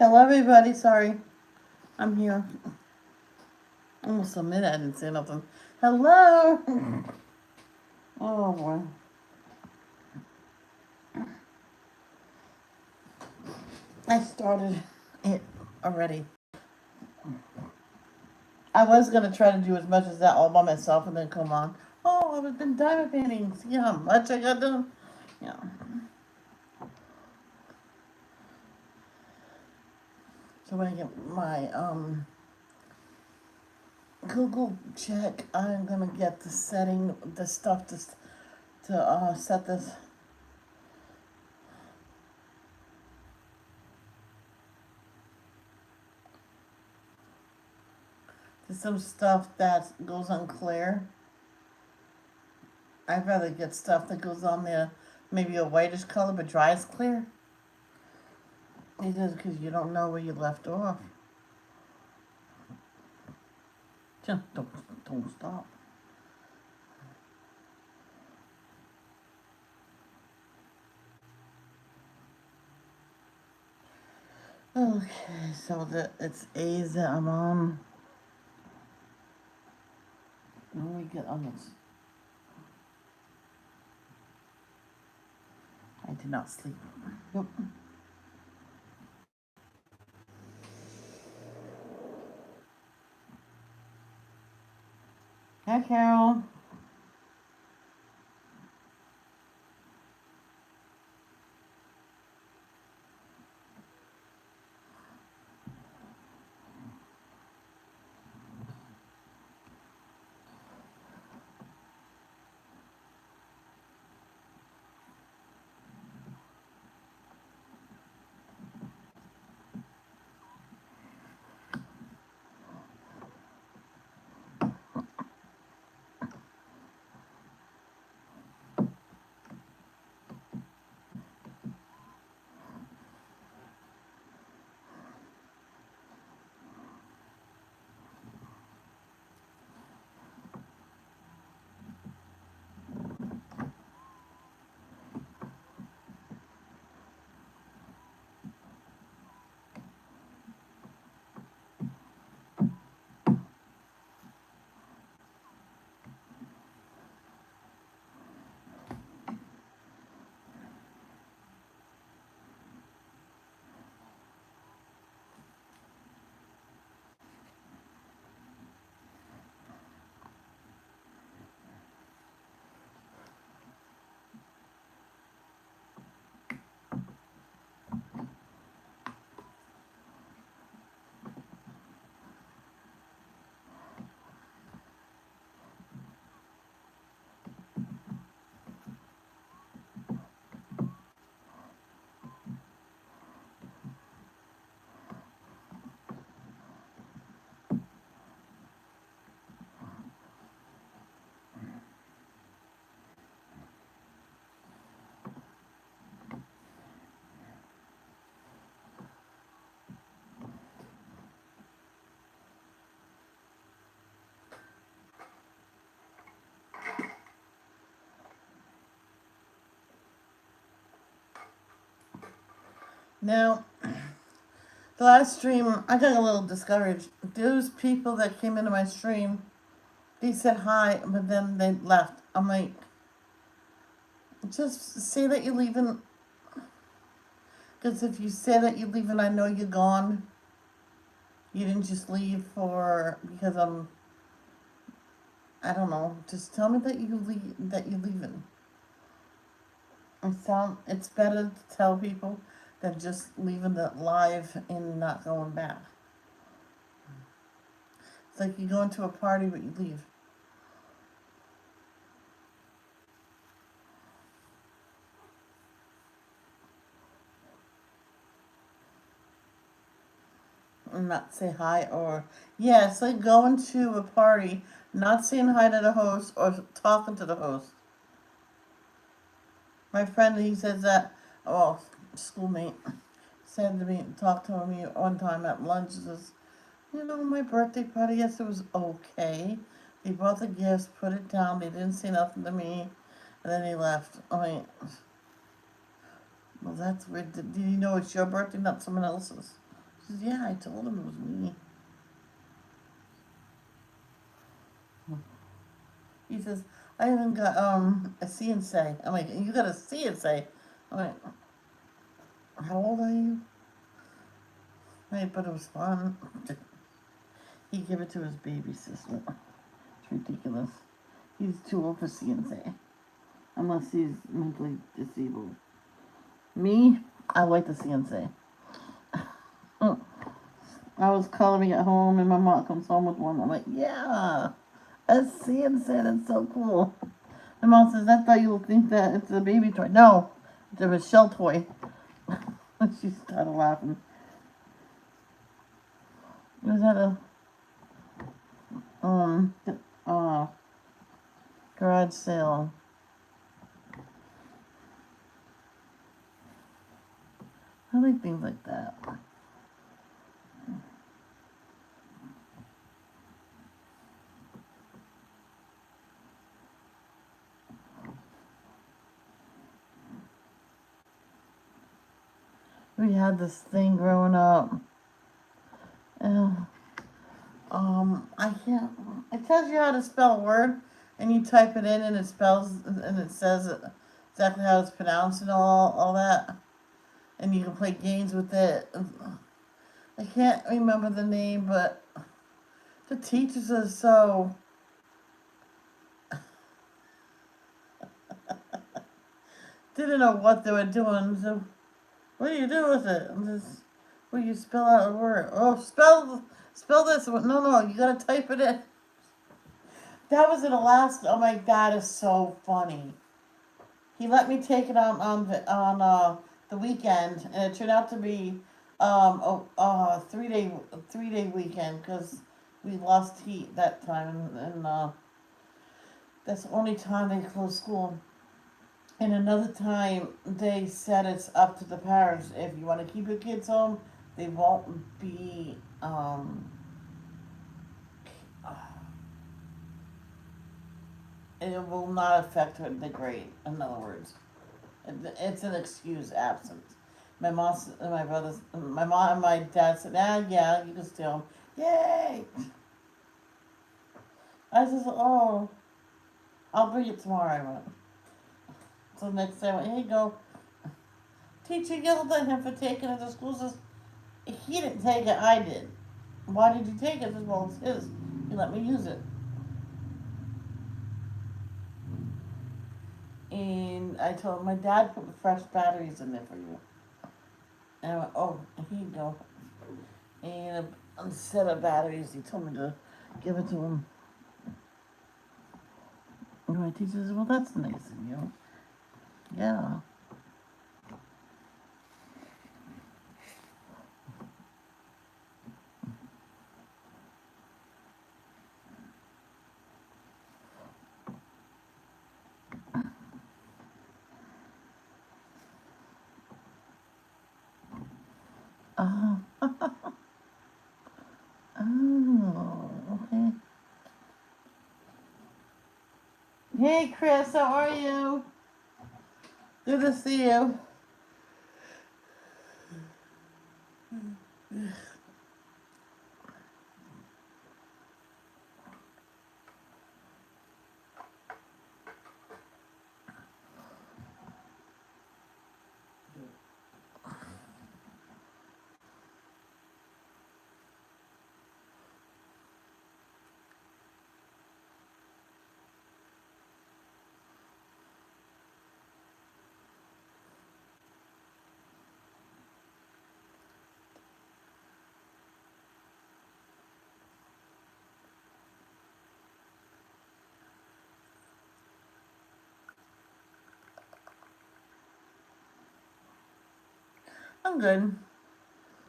Hello, everybody. Sorry, I'm here. Almost a minute. I didn't say nothing. Hello. Oh boy. I started it already. I was gonna try to do as much as that all by myself and then come on. Oh, I've been diamond painting. See how much I got done? Yeah. So when I get my Google check, I'm gonna get the setting, the stuff to set this. To some stuff that goes on clear. I'd rather get stuff that goes on there, maybe a whitish color but dries clear. It is because you don't know where you left off. Just don't stop. Okay, so it's A's that I'm on. When we get on this, I did not sleep. Nope. Hi, Carol. Now, the last stream, I got a little discouraged. Those people that came into my stream, they said hi, but then they left. I'm like, just say that you're leaving. Because if you say that you're leaving, I know you're gone. You didn't just leave because I don't know. Just tell me that you're leaving. It's better to tell people than just leaving it live and not going back. It's like you go into a party but you leave. And not say hi or yeah, it's like going to a party, not saying hi to the host or talking to the host. My friend, he says that, oh, schoolmate, said to me, talked to me one time at lunch, says, my birthday party, yes, it was okay. They brought the gifts, put it down, they didn't say nothing to me, and then he left. I mean, well, that's weird. Did you know it's your birthday, not someone else's? says, yeah, I told him it was me. He says, I even got a CNC. I'm like, you got a CNC? I'm like, how old are you? Right, but it was fun. He gave it to his baby sister. It's ridiculous. He's too old for CNC. Unless he's mentally disabled. Me, I like the CNC. I was coloring at home and my mom comes home with one. I'm like, yeah, a CNC, that's so cool. My mom says, I thought you would think that it's a baby toy. No, it's a Michelle toy. She started laughing. It was at a uh, garage sale. I like things like that. We had this thing growing up. Uh, I can't. It tells you how to spell a word, and you type it in, and it spells, and it says exactly how it's pronounced and all that. And you can play games with it. I can't remember the name, but the teachers are so didn't know what they were doing. So what do you do with it? And just, well, you spell out a word. Oh, spell this. No, you gotta type it in. That was in Alaska. Oh my God, it's so funny. He let me take it on the weekend, and it turned out to be a 3 day weekend because we lost heat that time, and that's the only time they closed school. And another time they said it's up to the parents. If you want to keep your kids home, they won't be it will not affect the grade. In other words, it's an excuse absence. My mom, my brothers, my mom, and my dad said, yeah, you can stay home. Yay! I said, oh, I'll bring it tomorrow. I went. So next day I went, here you go. Teacher yelled at him for taking it to school. Says, he didn't take it, I did. Why did you take it? I said, well, it's his. He let me use it. And I told him, my dad put fresh batteries in there for you. And I went, oh, here you go. And a set of batteries, he told me to give it to him. And my teacher says, well, that's nice of you. Yeah. Oh. Oh, okay. Hey, Chris, how are you? Good to see you. I'm good.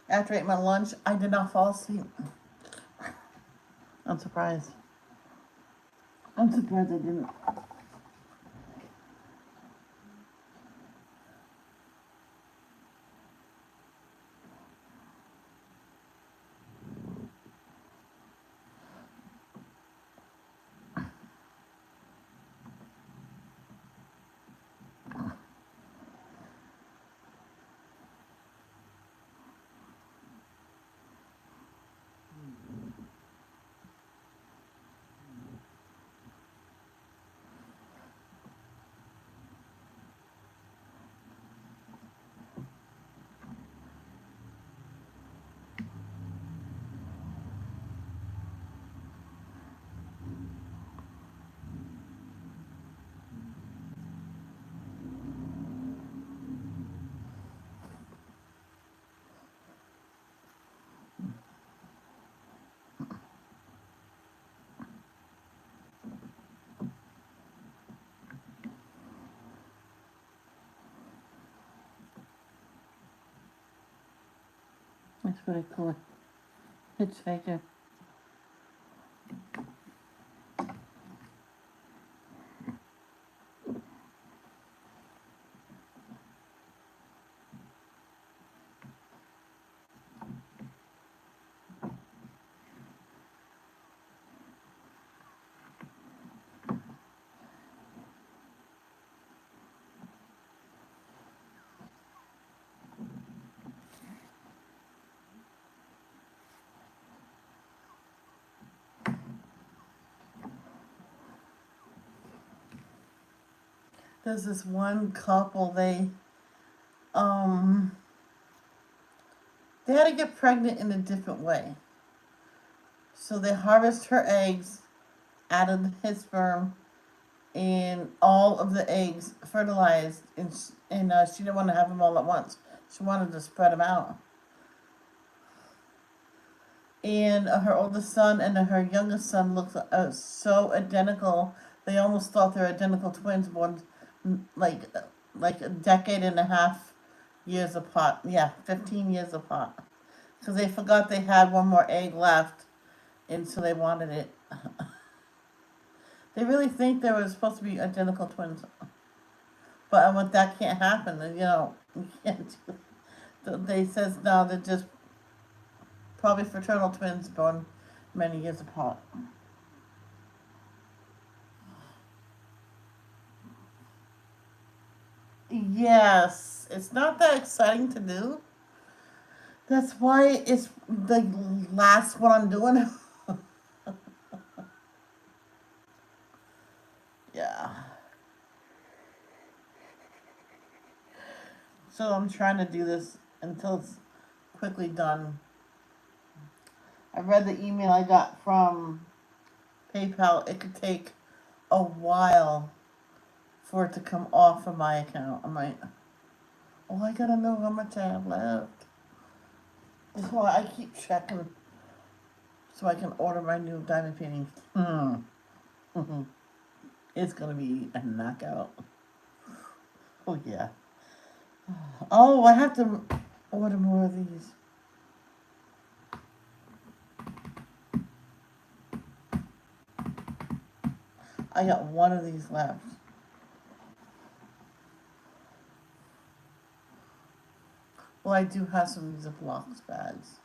After I ate my lunch, I did not fall asleep. I'm surprised. I'm surprised I didn't. That's pretty cool. Hitchhiker. There's this one couple, um they had to get pregnant in a different way. So they harvest her eggs, added his sperm, and all of the eggs fertilized, and she didn't want to have them all at once. She wanted to spread them out. And her oldest son and her youngest son looked so identical. They almost thought they were identical twins, born like a decade and a half years apart. Yeah, 15 years apart. Because they forgot they had one more egg left, and so they wanted it. They really think they were supposed to be identical twins, but that can't happen. You can't. They says no, they're just probably fraternal twins born many years apart. Yes, it's not that exciting to do. That's why it's the last one I'm doing. Yeah. So I'm trying to do this until it's quickly done. I read the email I got from PayPal. It could take a while for it to come off of my account. I'm like, oh, I gotta know how much I have left. That's why I keep checking so I can order my new diamond painting. It's gonna be a knockout. Oh yeah. Oh, I have to order more of these. I got one of these left. Well, I do have some Ziploc bags.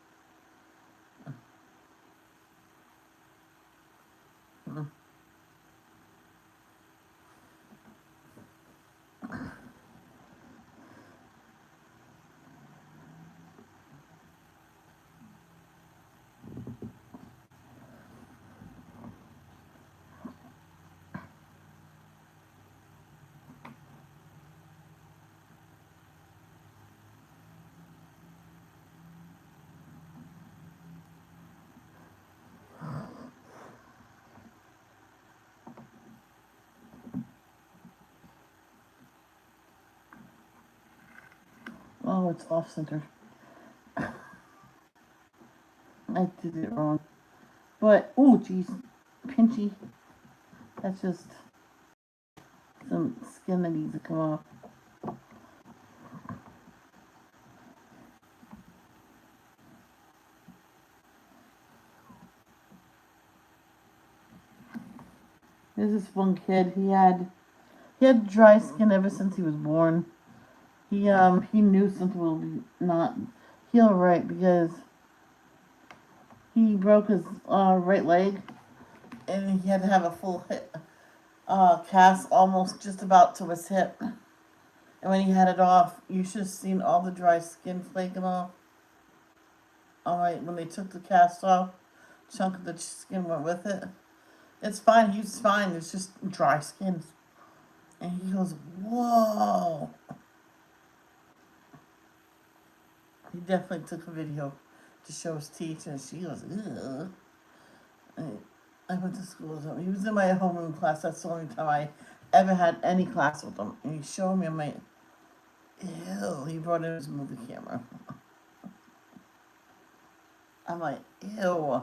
Oh, it's off center. I did it wrong. But, oh, geez, pinchy. That's just some skin that needs to come off. There's this one kid. He had dry skin ever since he was born. He knew something would not heal right because he broke his right leg, and he had to have a full cast almost just about to his hip. And when he had it off, you should have seen all the dry skin flaking off. All right, when they took the cast off, a chunk of the skin went with it. It's fine. He's fine. It's just dry skin. And he goes, whoa. He definitely took a video to show his teeth, and she goes, ugh. I went to school with him. He was in my homeroom class. That's the only time I ever had any class with him. And he showed me, I'm like, ew. He brought in his movie camera. I'm like, ew.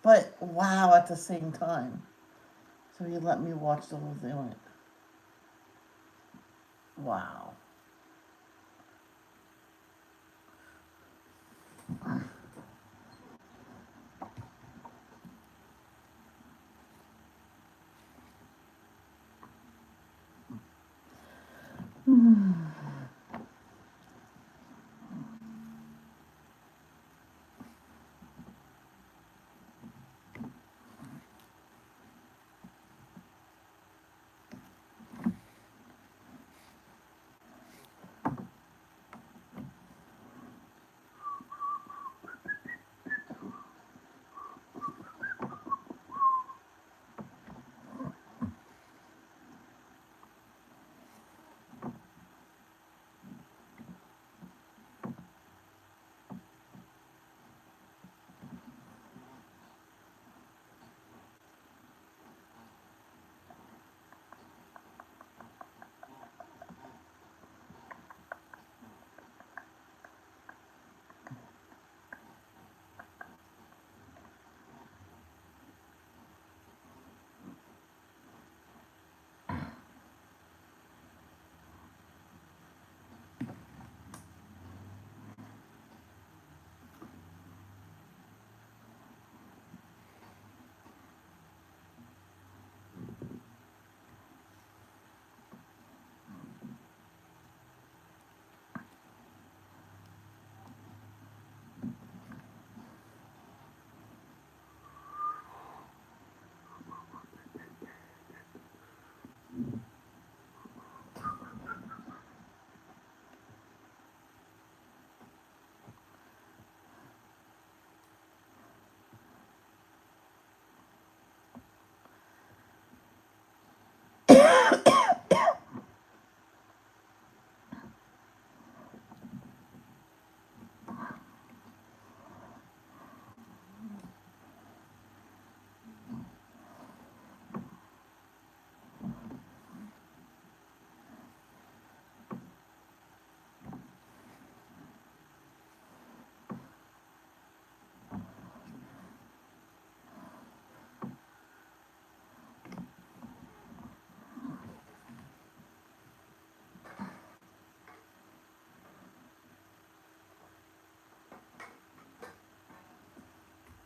But wow at the same time. So he let me watch the whole thing. I went, wow.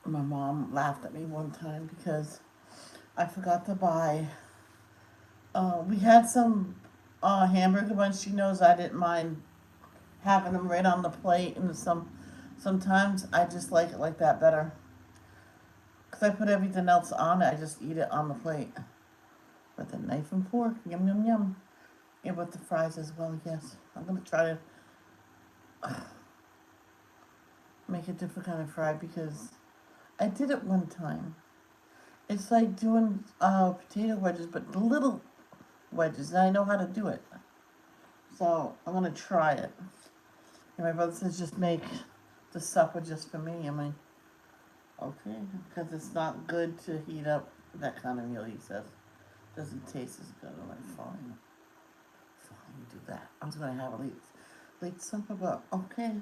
My mom laughed at me one time because I forgot to buy. We had some hamburger buns. She knows I didn't mind having them right on the plate, and sometimes I just like it like that better. Cause I put everything else on it. I just eat it on the plate with a knife and fork. Yum yum yum. And with the fries as well. Yes, I'm gonna try to make a different kind of fry because I did it one time. It's like doing potato wedges, but the little wedges, and I know how to do it. So I'm gonna try it. And my brother says just make the supper just for me. I'm like, okay, because it's not good to heat up that kind of meal. He says doesn't taste as good. I'm like, fine, fine, do that. I was gonna have a late supper, but okay.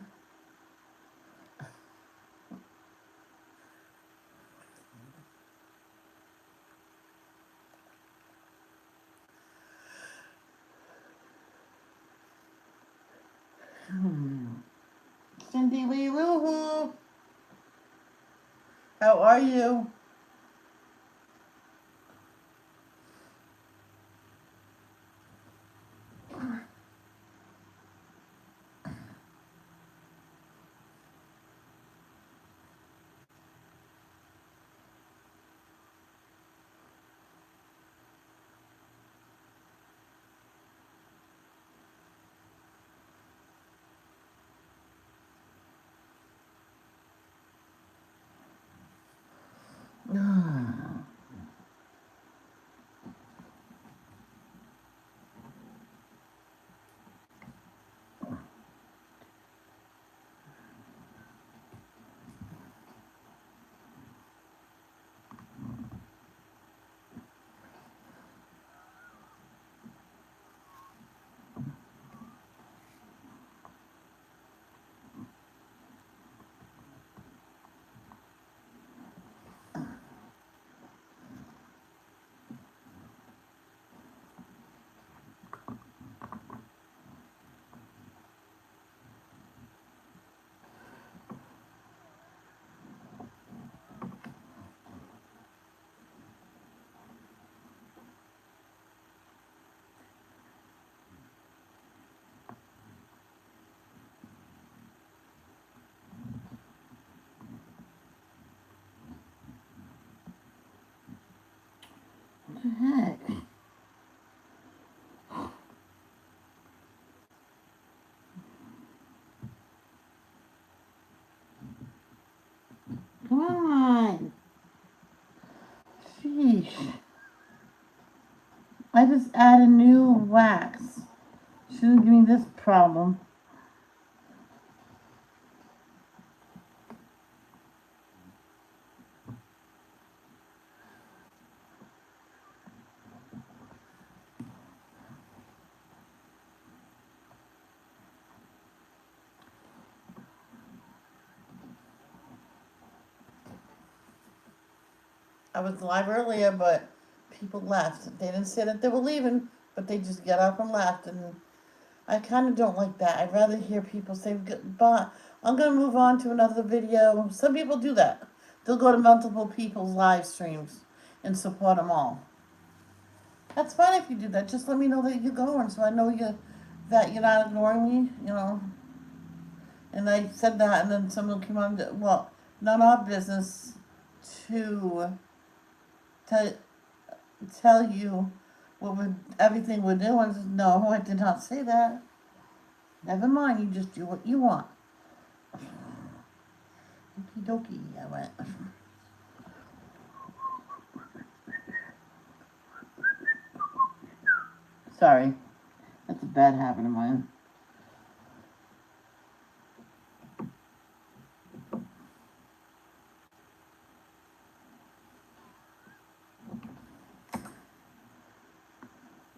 Cindy Lee Loo Hoo, how are you? Come on. Sheesh. I just added new wax. Shouldn't give me this problem. I was live earlier, but people left. They didn't say that they were leaving, but they just got up and left. And I kind of don't like that. I'd rather hear people say, "But I'm going to move on to another video." Some people do that. They'll go to multiple people's live streams and support them all. That's fine if you do that. Just let me know that you're going, so I know that you're not ignoring me. And I said that, and then someone came on. Well, not our business to tell you everything we're doing. No, I did not say that. Never mind. You just do what you want. Okie dokie, I went. Sorry. That's a bad habit of mine.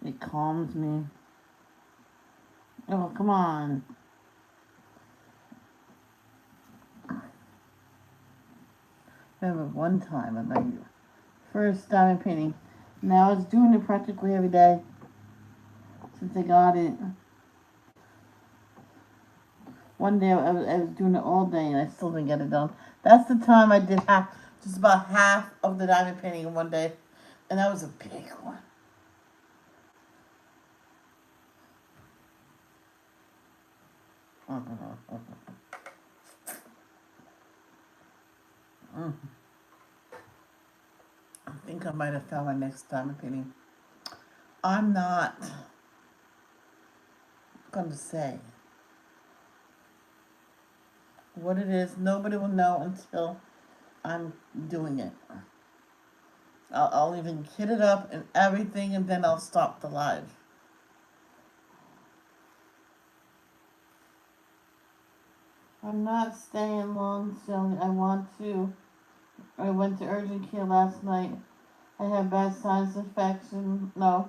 It calms me. Oh, come on. I remember one time at my first diamond painting. Now I was doing it practically every day since I got it. One day I was doing it all day and I still didn't get it done. That's the time I did just about half of the diamond painting in one day. And that was a big one. I think I might have found my next diamond painting. I'm not going to say what it is. Nobody will know until I'm doing it. I'll even kit it up and everything, and then I'll stop the live. I'm not staying long, so I went to urgent care last night. I have bad sinus infection. No,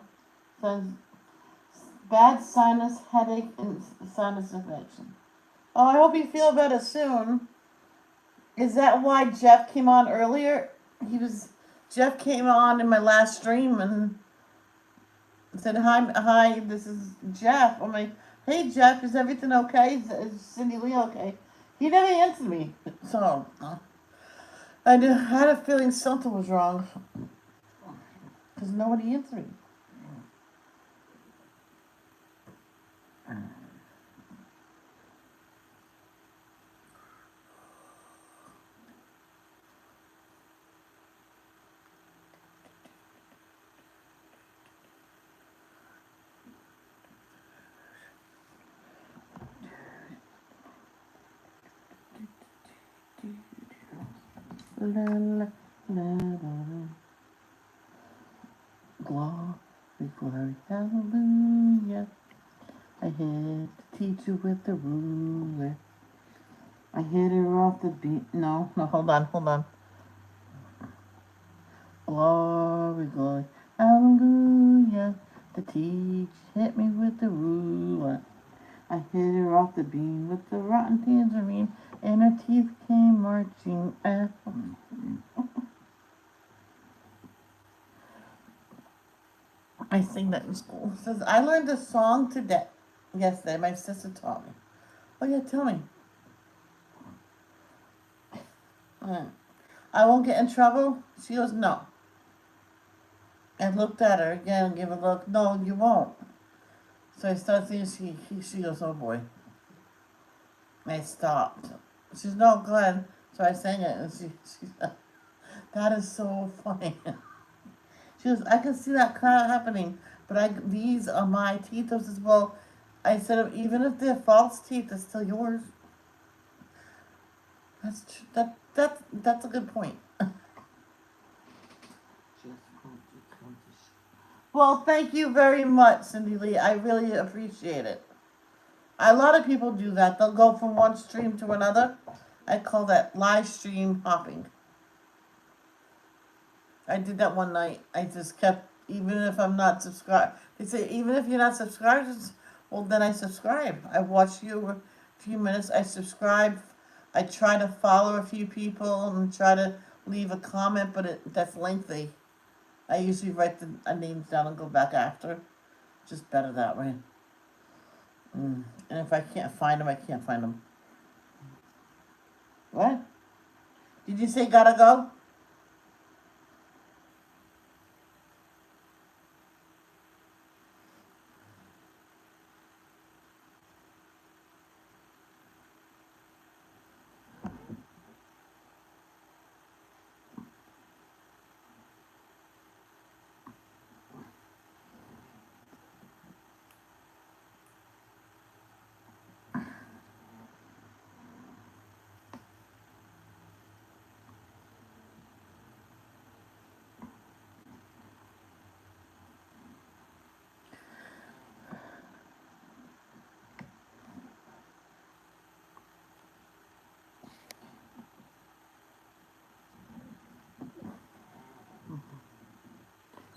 bad sinus headache and sinus infection. Oh, I hope you feel better soon. Is that why Jeff came on earlier? Jeff came on in my last stream and said, hi, this is Jeff. I'm like, hey, Jeff, is everything okay? Is Cindy Lee okay? He never answered me. So, I had a feeling something was wrong. Because nobody answered me. La, la, la, la. Glory, glory, hallelujah. I hit the teacher with the ruler. I hit her off the beat. No, hold on. Glory, glory, hallelujah. The teacher hit me with the ruler. I hit her off the beam with the rotten tangerine, and her teeth came marching out. I sing that in school. It says, I learned a song yesterday. My sister taught me. Oh, yeah, tell me. I won't get in trouble? She goes, no. I looked at her again and gave a look. No, you won't. So I started thinking, she goes, oh boy. I stopped. She says, no, Glenn. So I sang it, and she said, that is so funny. She goes, I can see that kind of happening, but these are my teeth. I says, well, I said, even if they're false teeth, they're still yours. That's That's a good point. Well, thank you very much, Cindy Lee. I really appreciate it. A lot of people do that. They'll go from one stream to another. I call that live stream hopping. I did that one night. I just kept, even if I'm not subscribed. They say, even if you're not subscribed, well, then I subscribe. I watch you a few minutes. I subscribe. I try to follow a few people and try to leave a comment, but that's lengthy. I usually write the names down and go back after. Just better that way. And if I can't find them, I can't find them. What? Did you say gotta go?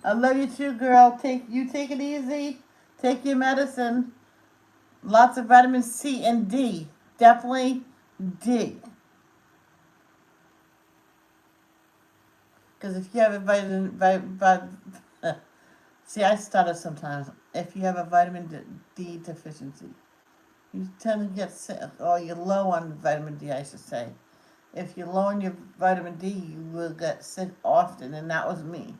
I love you too, girl. Take it easy. Take your medicine. Lots of vitamin C and D. Definitely D. Because if you have a see, I stutter sometimes. If you have a vitamin D deficiency, you tend to get sick, or you're low on vitamin D, I should say. If you're low on your vitamin D, you will get sick often, and that was me.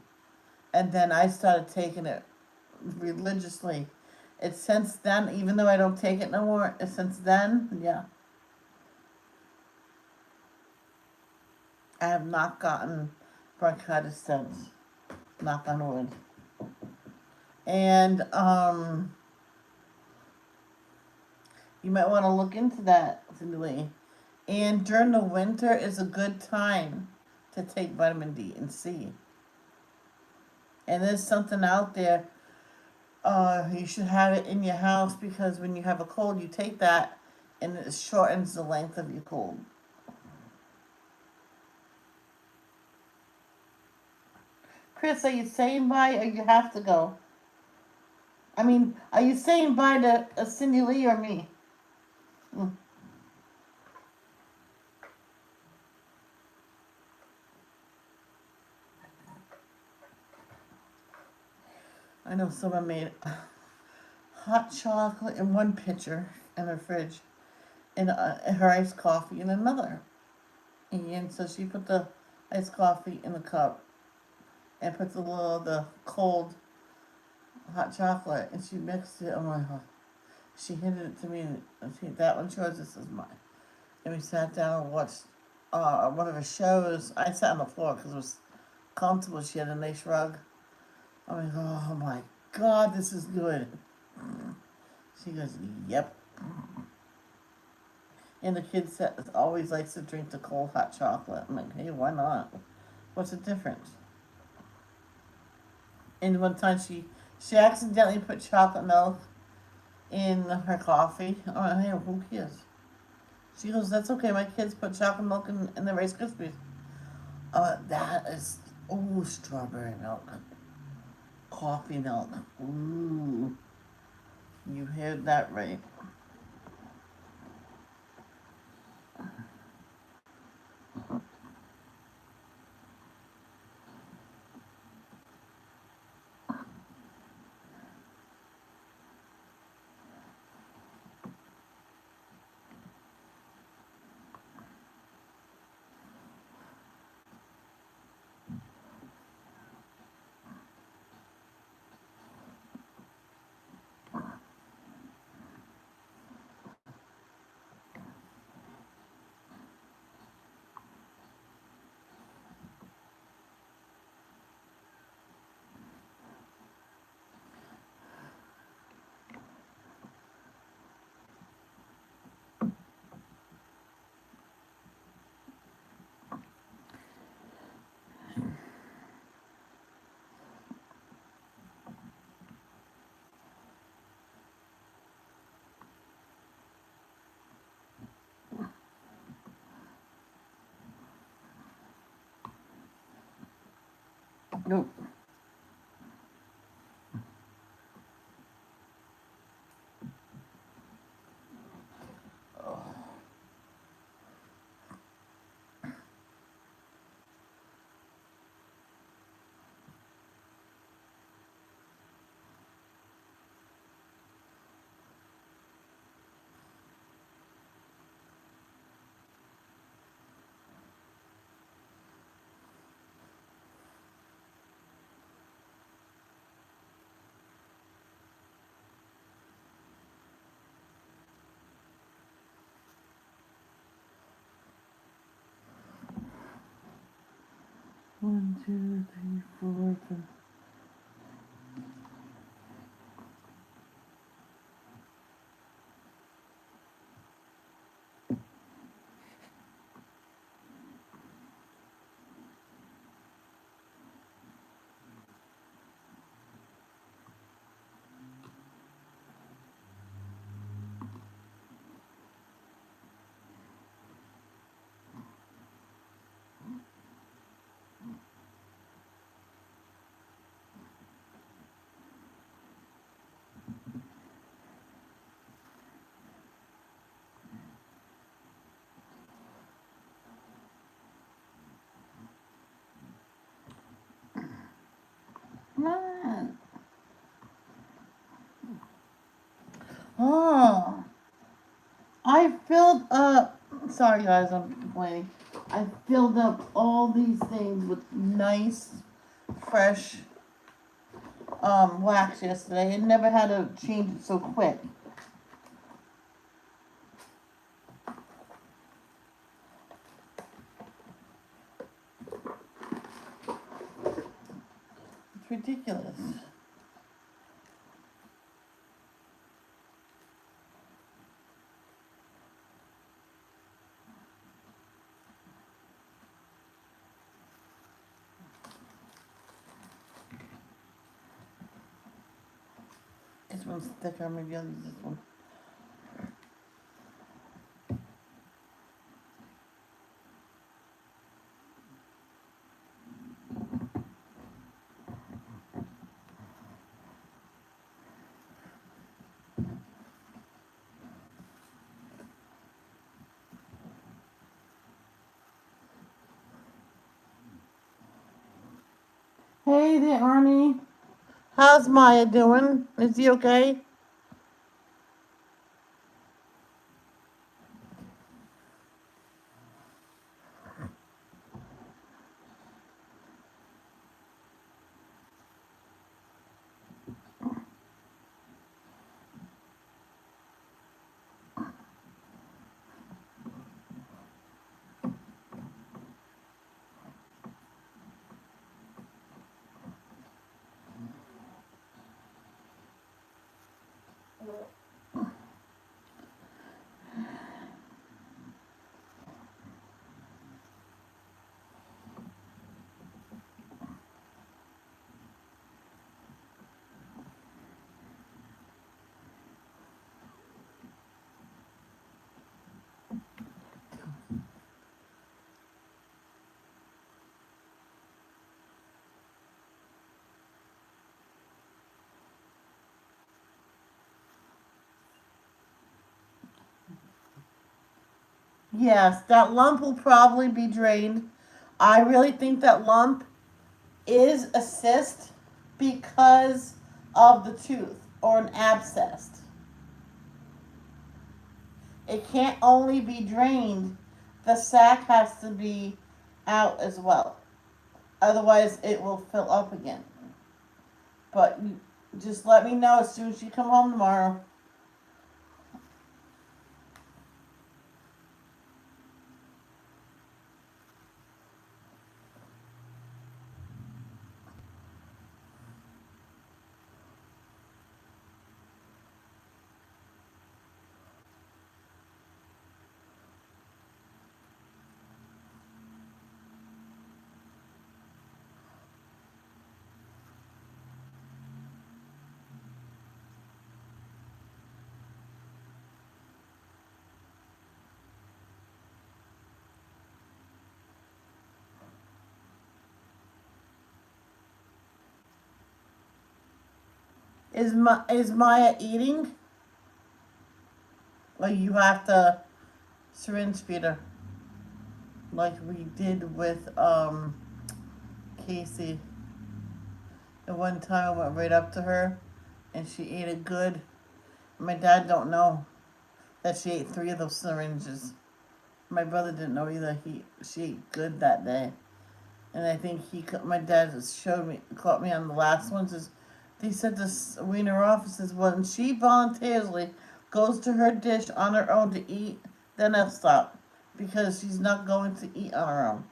And then I started taking it religiously. It's since then, even though I don't take it no more, since then, yeah, I have not gotten bronchitis since. Knock on wood. And you might want to look into that, Cindy. And during the winter is a good time to take vitamin D and C. And there's something out there. You should have it in your house because when you have a cold, you take that, and it shortens the length of your cold. Chris, are you saying bye or you have to go? I mean, are you saying bye to Cindy Lee or me? Mm. I know someone made hot chocolate in one pitcher in her fridge, and her iced coffee in another. And so she put the iced coffee in the cup and put the cold hot chocolate, and she mixed it. Oh my god! She handed it to me, and she, that one's yours. This is mine. And we sat down and watched one of her shows. I sat on the floor because it was comfortable. She had a nice rug. I'm like, oh my god, this is good. She goes, yep. And the kid always likes to drink the cold hot chocolate. I'm like, hey, why not? What's the difference? And one time she accidentally put chocolate milk in her coffee. I'm like, hey, who cares? She goes, that's okay. My kids put chocolate milk in the Rice Krispies. That is, ooh, strawberry milk. Coffee milk. Ooh. You heard that right. Nope. One, two, three, four, five. Come on. Oh, I filled up. Sorry, guys, I'm complaining. I filled up all these things with nice, fresh wax yesterday and never had to change it so quick. It's ridiculous. This one's thicker. Maybe I'll use this one. Hey there, Arnie. How's Maya doing? Is he okay? Yes, that lump will probably be drained. I really think that lump is a cyst because of the tooth or an abscess. It can't only be drained, the sac has to be out as well. Otherwise, it will fill up again. But you just let me know as soon as you come home tomorrow. Is Maya eating? Or you have to syringe feed her, like we did with Casey. The one time I went right up to her, and she ate it good. My dad don't know that she ate 3 of those syringes. My brother didn't know either. She ate good that day, and I think my dad just caught me on the last ones. Is they said this Wiener offices when she voluntarily goes to her dish on her own to eat, then I'll stop because she's not going to eat on her own.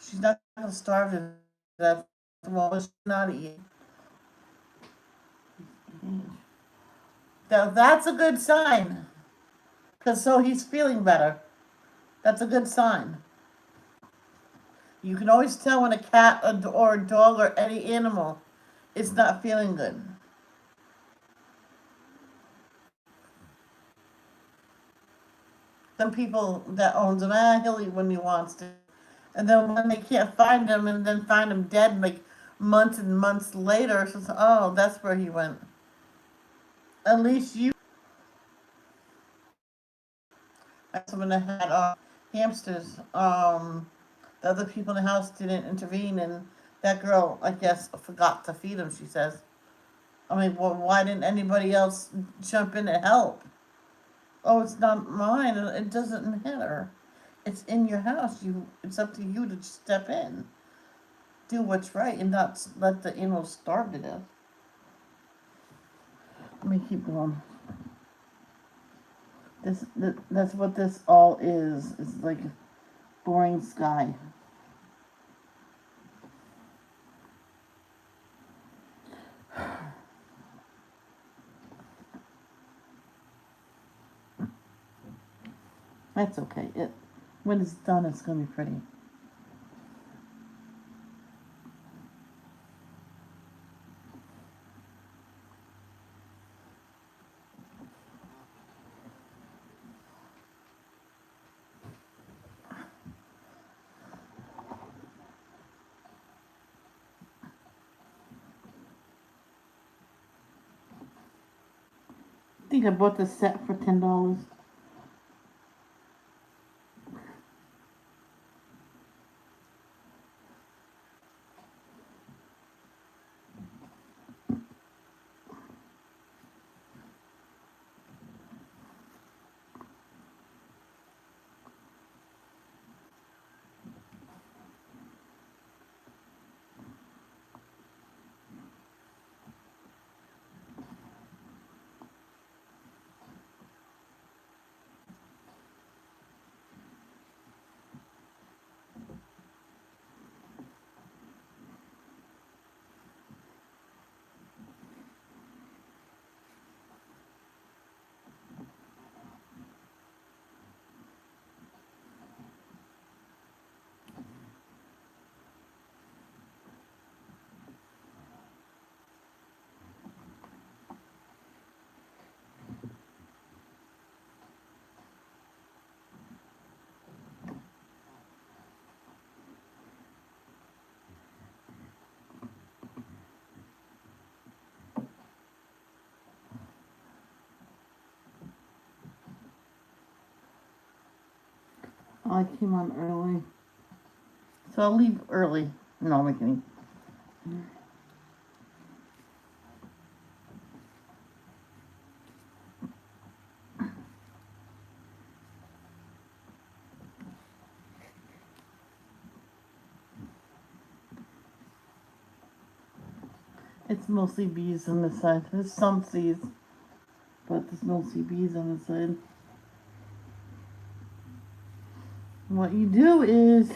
She's not going to starve to death while she's not eating. Now that's a good sign, because so he's feeling better. That's a good sign. You can always tell when a cat or a dog or any animal is not feeling good. Some people that owns them, he'll eat when he wants to. And then when they can't find him and then find him dead like months and months later, so oh, that's where he went. At least you. Someone that had hamsters. The other people in the house didn't intervene, and that girl, I guess, forgot to feed him. She says, "I mean, well, why didn't anybody else jump in and help?" Oh, it's not mine. It doesn't matter. It's in your house. It's up to you to step in, do what's right, and not let the animals starve to death. Let me keep going. That's what this all is. It's like boring sky. That's okay. When it's done, it's gonna be pretty. I think I bought this set for $10. I came on early, so I'll leave early. No, I'm kidding. It's mostly bees on the side. There's some seeds, but there's mostly bees on the side. What you do is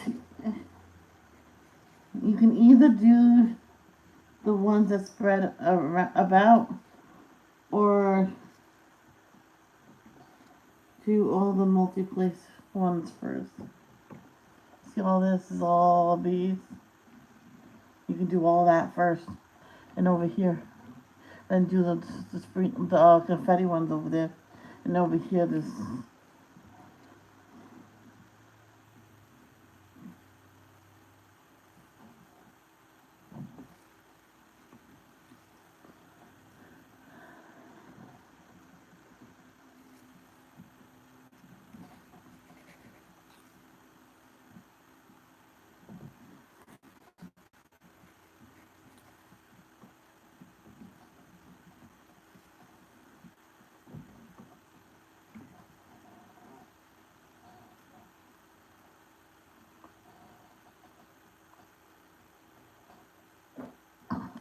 you can either do the ones that spread about, or do all the multi-place ones first. See, all this is all bees. You can do all that first, and over here, then do the confetti ones over there, and over here this.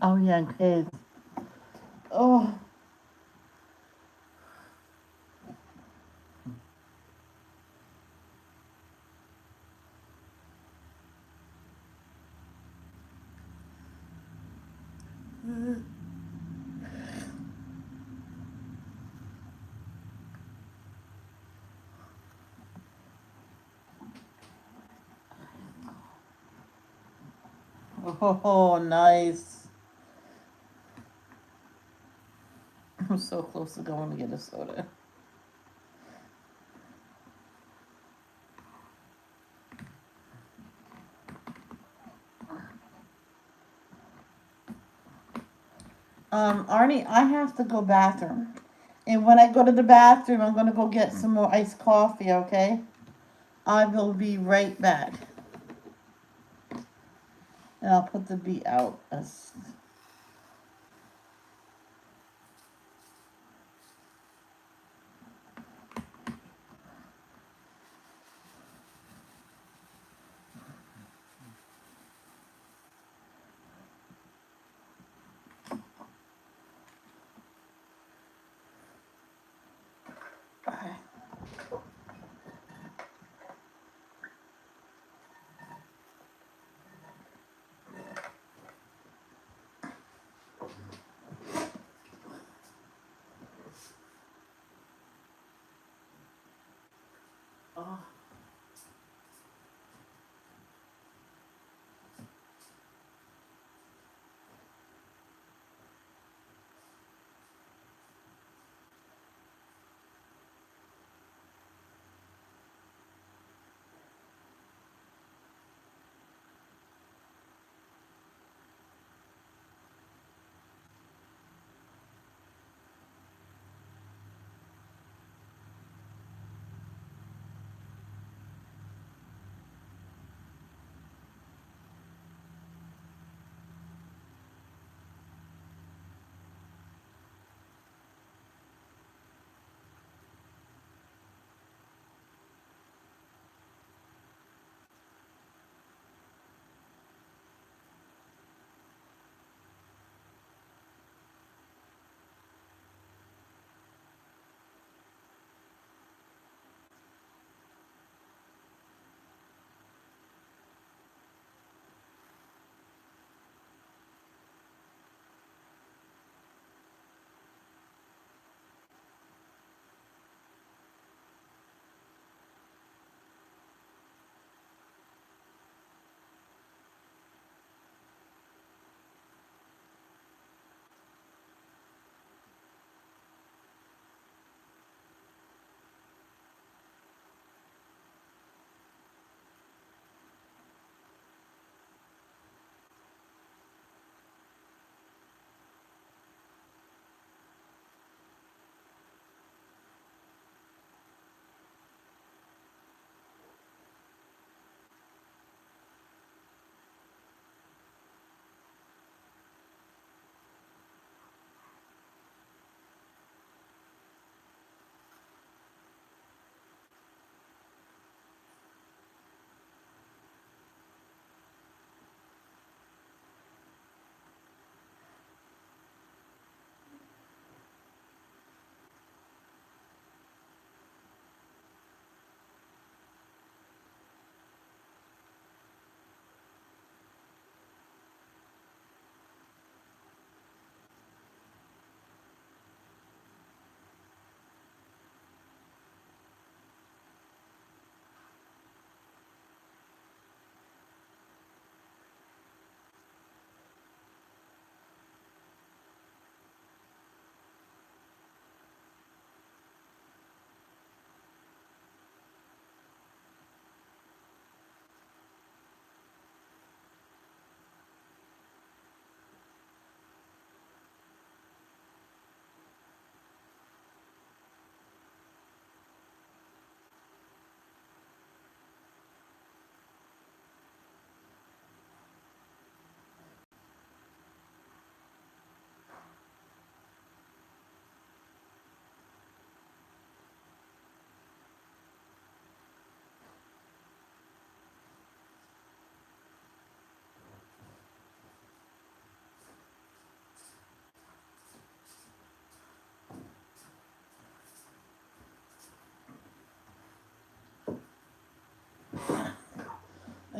Oh yeah, kids. Oh. Oh, nice. I'm so close to going to get a soda. Arnie, I have to go bathroom. And when I go to the bathroom, I'm gonna go get some more iced coffee, okay? I will be right back. And I'll put the beat out.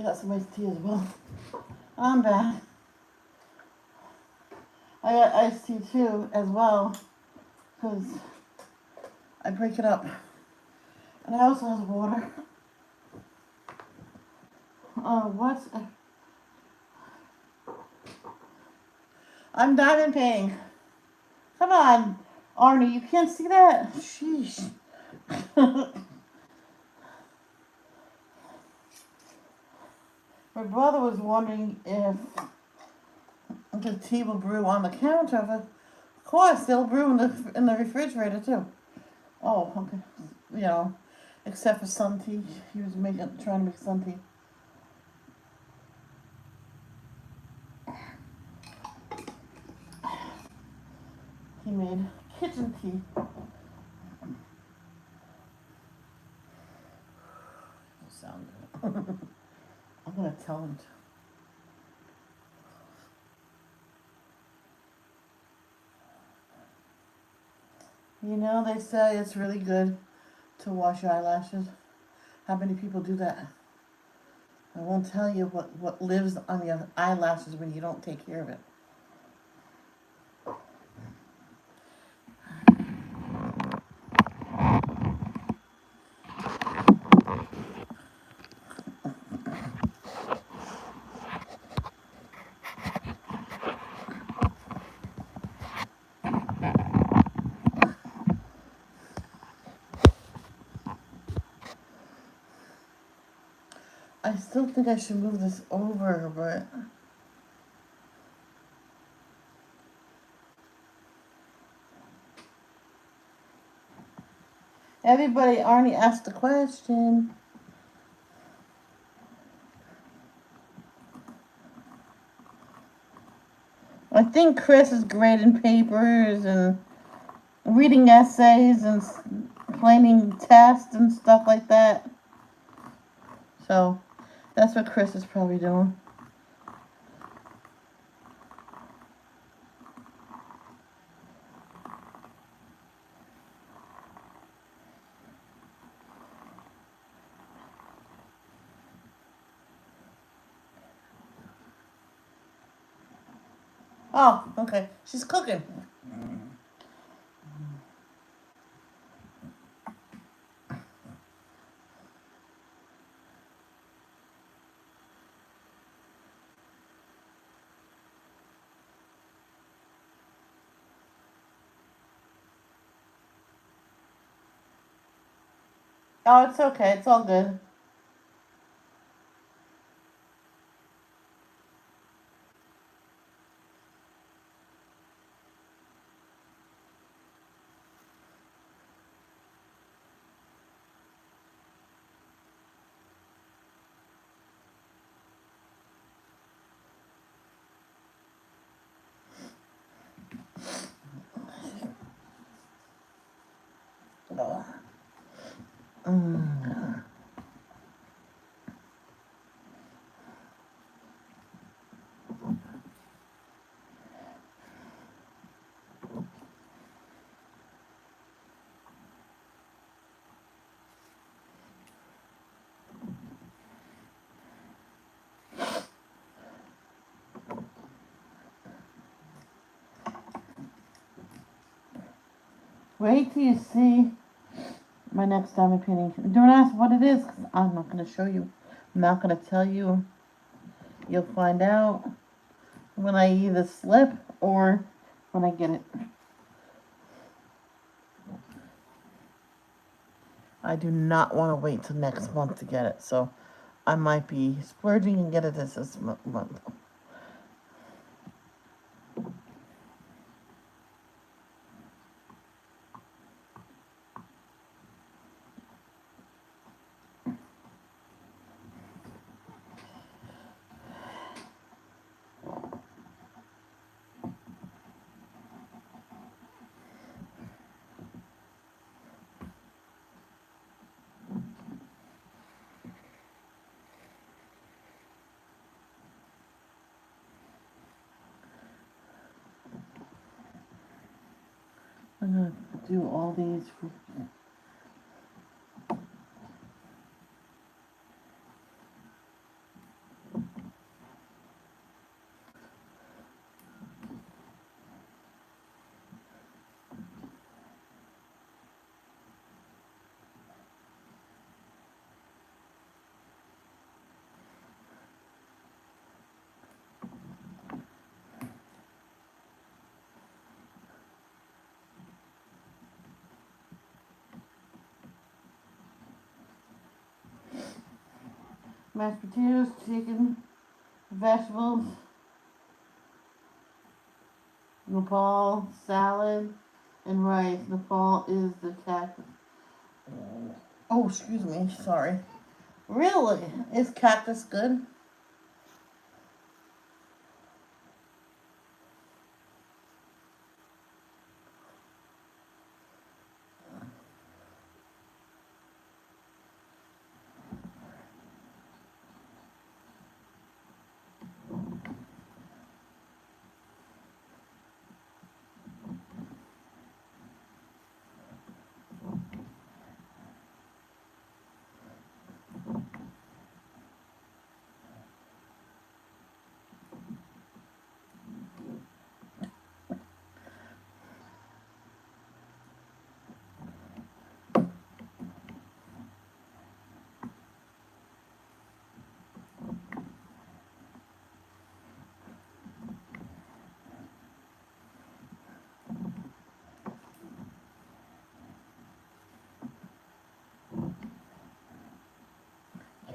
got some iced tea as well. I'm back. I got iced tea too as well because I break it up. And I also have water. What's... I'm diamond paying. Come on, Arnie, you can't see that? Sheesh. My brother was wondering if the tea will brew on the counter. Of course, they'll brew in the refrigerator too. Oh, okay. You know, except for sun tea. He was trying to make sun tea. He made kitchen tea. It'll sound good. I'm gonna tell him to. You know, they say it's really good to wash your eyelashes. How many people do that? I won't tell you what lives on your eyelashes when you don't take care of it. I still think I should move this over, but everybody, Arnie asked the question. I think Chris is grading papers and reading essays and planning tests and stuff like that. So that's what Chris is probably doing. Oh, okay. She's cooking. Oh, it's okay. It's all good. Oh. Wait till you see my next diamond painting. Don't ask what it is, 'cause I'm not going to show you. I'm not going to tell you. You'll find out when I either slip or when I get it. I do not want to wait till next month to get it, so I might be splurging and get it this month. I'm going to do all these for... mashed potatoes, chicken, vegetables, Nepal, salad, and rice. Nepal is the cactus. Oh, excuse me, sorry. Really? Is cactus good?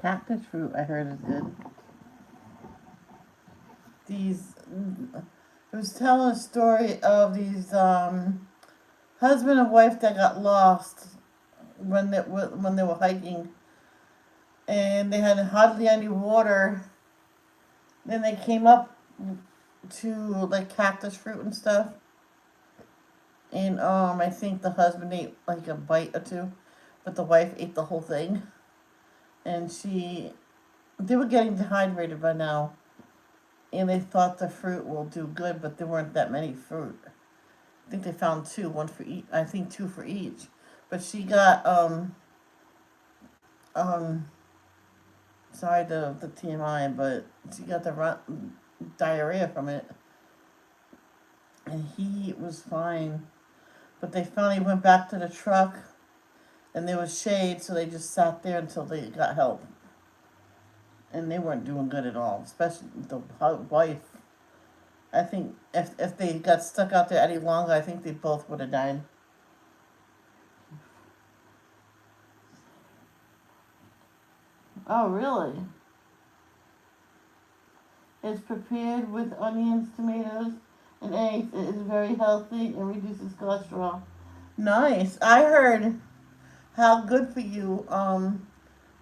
Cactus fruit, I heard, is good. These, it was telling a story of these husband and wife that got lost when they were hiking, and they had hardly any water. Then they came up to like cactus fruit and stuff, and I think the husband ate like a bite or two, but the wife ate the whole thing, and they were getting dehydrated by now, and they thought the fruit will do good, but there weren't that many fruit. I think they found two, one for each. I think two for each, but she got um sorry the TMI, but she got the diarrhea from it, and he was fine. But they finally went back to the truck, and there was shade, so they just sat there until they got help. And they weren't doing good at all, especially the wife. I think if they got stuck out there any longer, I think they both would have died. Oh, really? It's prepared with onions, tomatoes, and eggs. It is very healthy and reduces cholesterol. Nice. I heard how good for you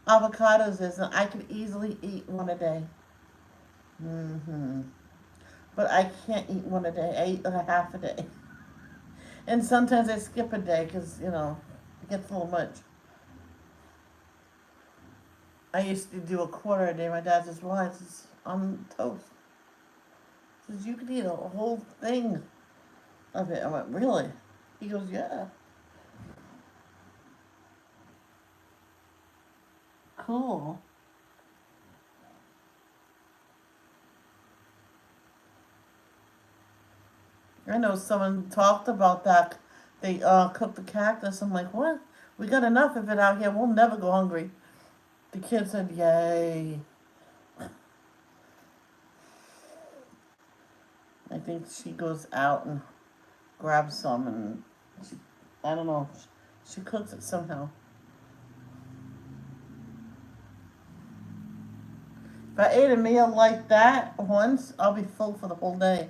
avocados is, and I could easily eat one a day. But I can't eat one a day. I eat like a half a day. And sometimes I skip a day because, it gets a little much. I used to do a quarter a day. My dad says, "Why?" I says, "I'm toast." He says, "You could eat a whole thing of it." I went, "Really?" He goes, "Yeah." Cool. I know someone talked about that. They cooked the cactus. I'm like, "What? We got enough of it out here. We'll never go hungry." The kid said, "Yay." I think she goes out and grabs some, and I don't know. She cooks it somehow. If I ate a meal like that once, I'll be full for the whole day.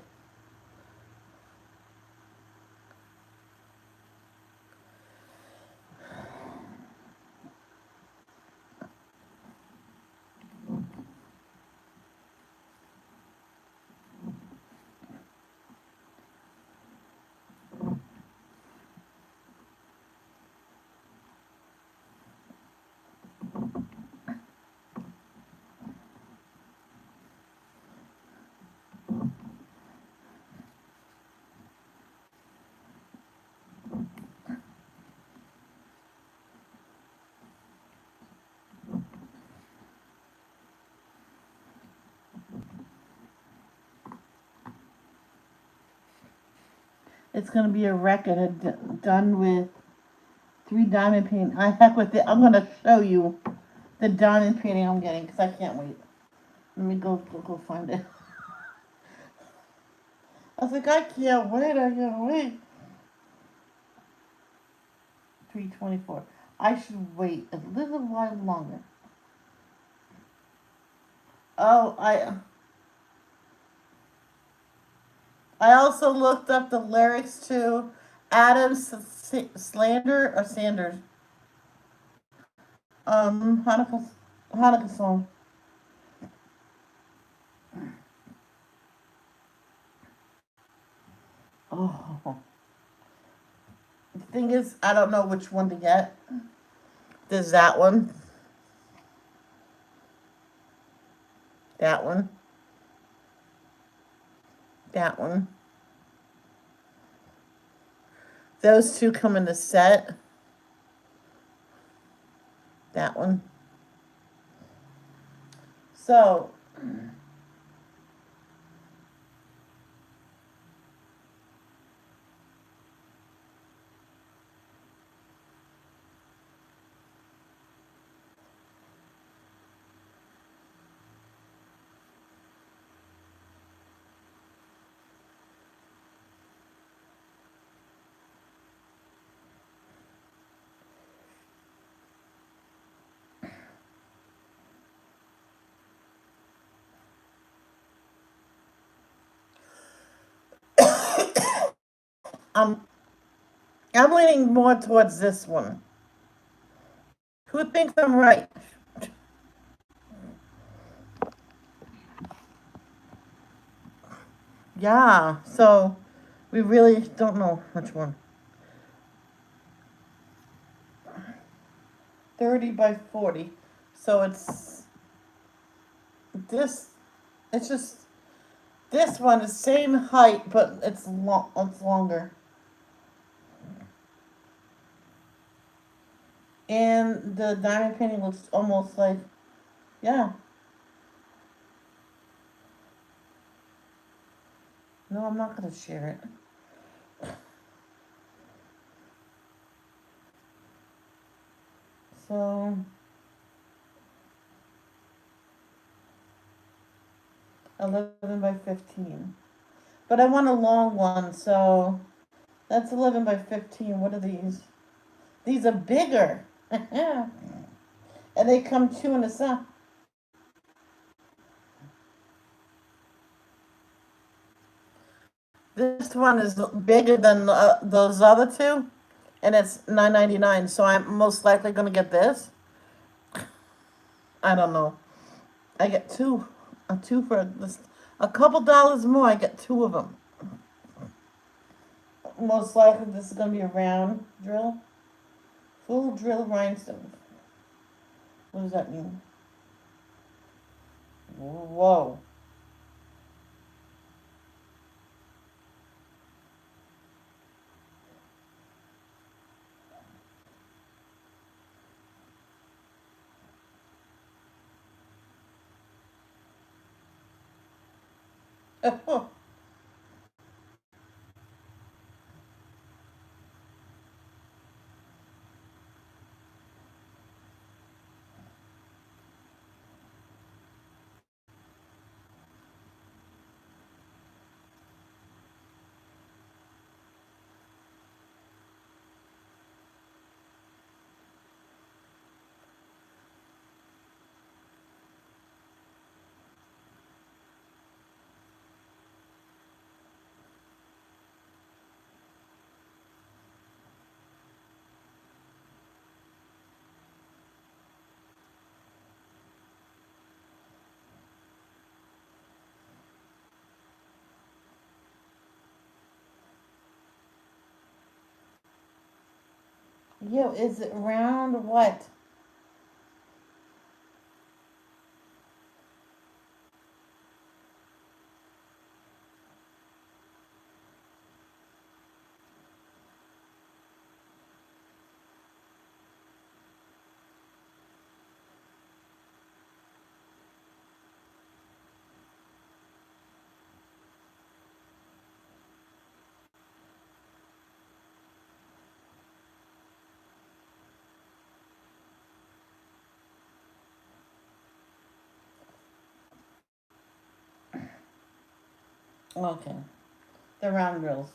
It's gonna be a record done with 3 diamond painting. I heck with it. I'm gonna show you the diamond painting I'm getting because I can't wait. Let me go find it. I was like, I can't wait. I can't wait. 324. I should wait a little while longer. Oh, I also looked up the lyrics to Adam's Slander or Sanders Hanukkah song. Oh, the thing is, I don't know which one to get. There's that one, that one. Those two come in the set. That one. So, I'm I'm leaning more towards this one. Who thinks I'm right? Yeah. So, we really don't know which one. 30 by 40. So this. It's just this one is same height, but it's longer. And the diamond painting looks almost like, yeah. No, I'm not gonna share it. So 11 by 15. But I want a long one, so that's 11 by 15. What are these? These are bigger. And they come two in a set. This one is bigger than those other two, and it's 9.99. So I'm most likely gonna get this. I don't know. I get two, a two for this, a couple dollars more. I get two of them. Most likely, this is gonna be a round drill, full drill rhinestone. What does that mean? Whoa. Yo, is it round what? Okay, the round drills.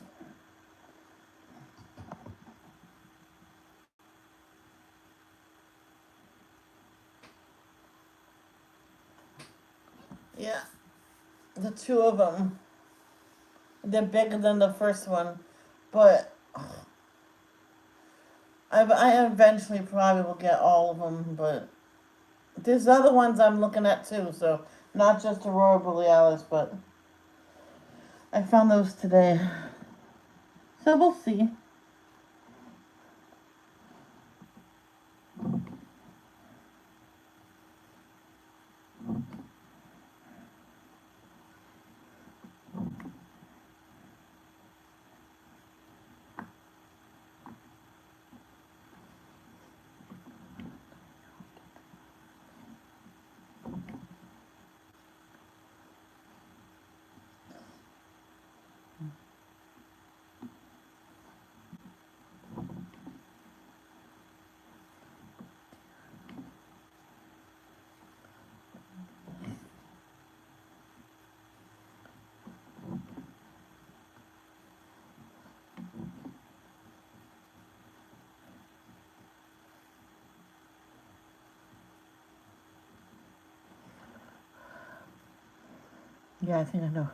The two of them, they're bigger than the first one, but I eventually probably will get all of them. But there's other ones I'm looking at too, so not just Aurora Borealis, but I found those today. So we'll see. Yeah, I think I know.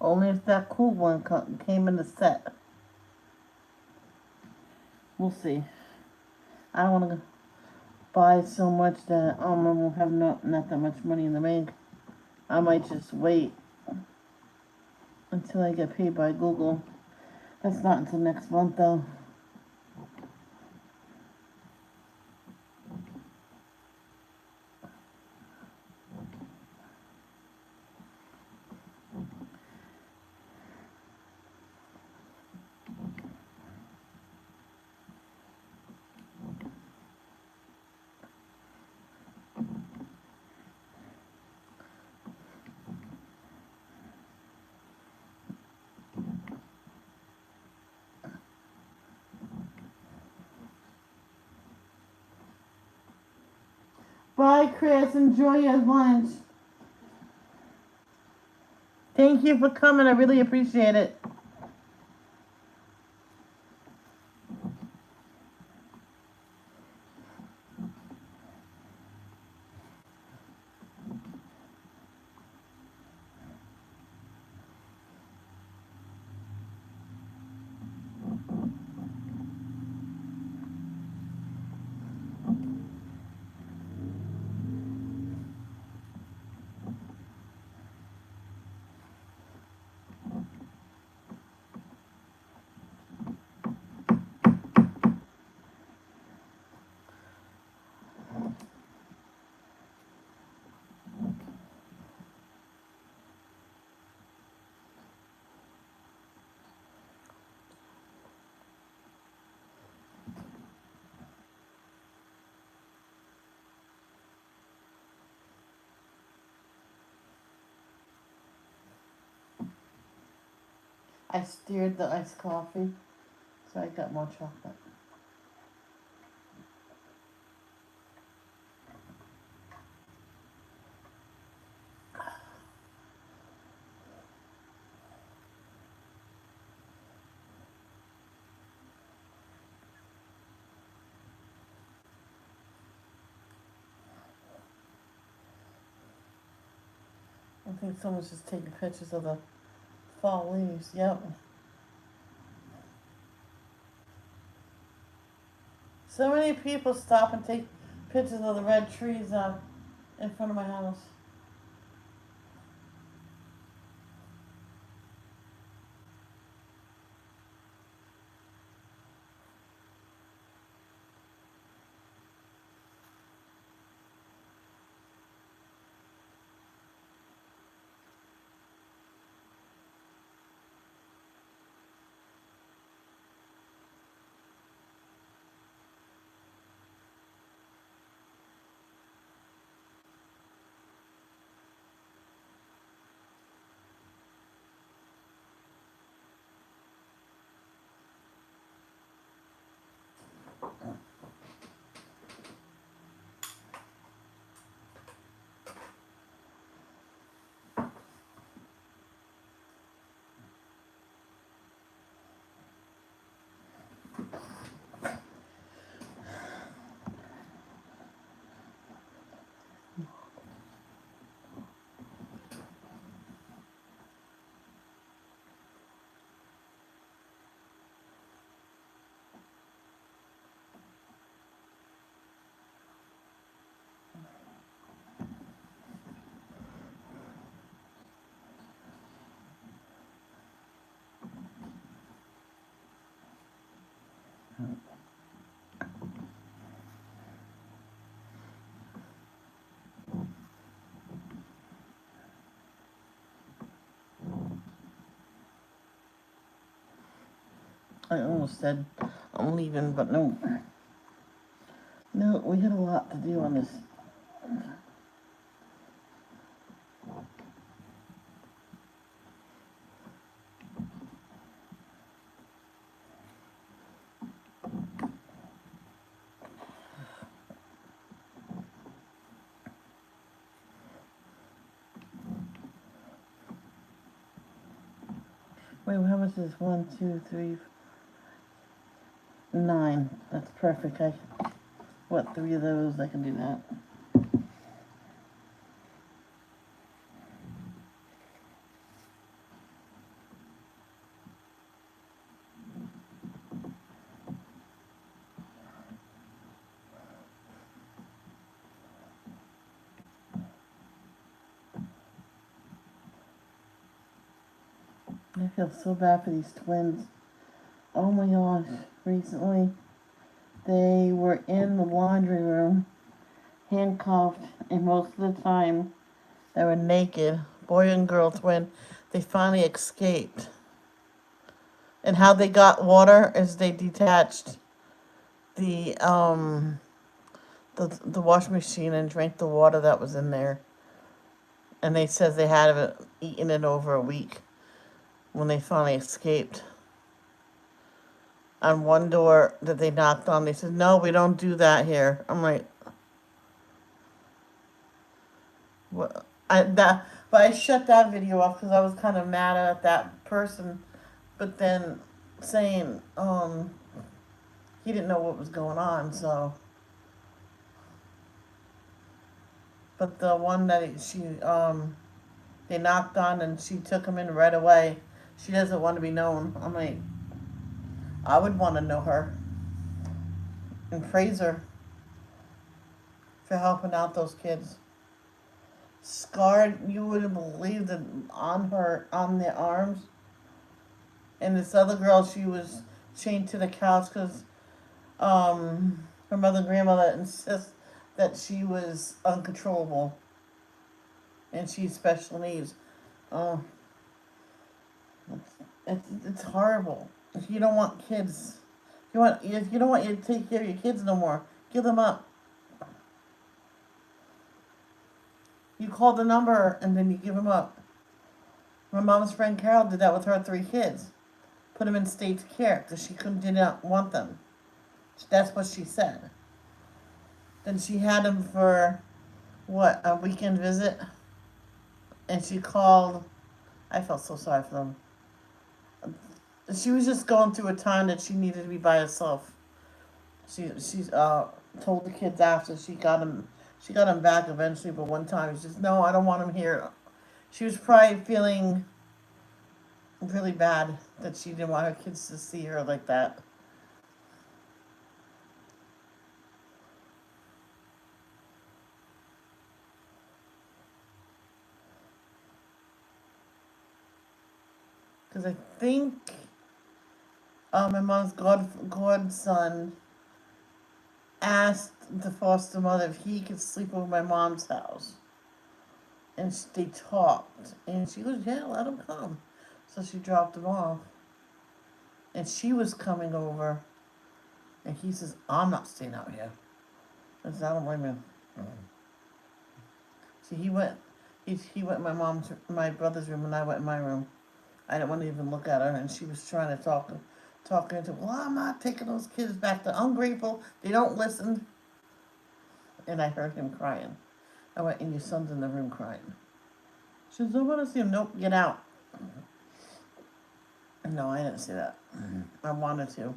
Only if that cool one came in the set. We'll see. I don't want to buy so much that I won't have not that much money in the bank. I might just wait until I get paid by Google. That's not until next month though. Bye, Chris. Enjoy your lunch. Thank you for coming. I really appreciate it. I stirred the iced coffee, so I got more chocolate. I think someone's just taking pictures of the fall leaves. Yep. So many people stop and take pictures of the red trees in front of my house. I almost said I'm leaving, but no. No, we had a lot to do on this. Wait, how much is 1, 2, 3, 9? That's perfect. What, 3 of those? I can do that. I feel so bad for these twins. Oh my gosh. Recently, they were in the laundry room, handcuffed, and most of the time, they were naked. Boy and girl twin. They finally escaped. And how they got water is they detached the the washing machine and drank the water that was in there. And they said they had eaten it over a week when they finally escaped. On one door that they knocked on, they said, "No, we don't do that here." I'm like, "What?" But I shut that video off because I was kind of mad at that person. But then saying he didn't know what was going on, so. But the one that they knocked on and she took him in right away. She doesn't want to be known. I'm like, I would want to know her and praise her for helping out those kids. Scarred, you wouldn't believe that on the arms. And this other girl, she was chained to the couch because her mother and grandmother insist that she was uncontrollable and she's special needs. Oh, it's horrible. If you don't want kids, if you don't want you to take care of your kids no more, give them up. You call the number and then you give them up. My mom's friend Carol did that with her 3 kids. Put them in state care because she did not want them. That's what she said. Then she had them for what, a weekend visit, and she called. I felt so sorry for them. She was just going through a time that she needed to be by herself. She told the kids after she got them back eventually, but one time she just, no, I don't want them here. She was probably feeling really bad that she didn't want her kids to see her like that. Because I think my mom's godson asked the foster mother if he could sleep over my mom's house. And they talked. And she goes, yeah, let him come. So she dropped him off. And she was coming over. And he says, I'm not staying out here. I said, I don't blame him. So he went in my brother's room, and I went in my room. I didn't want to even look at her, and she was trying to talk her into, well, I'm not taking those kids back. They're ungrateful. They don't listen. And I heard him crying. I went, and your son's in the room crying. She says, I want to see him. Nope, get out. No, I didn't see that. I wanted to.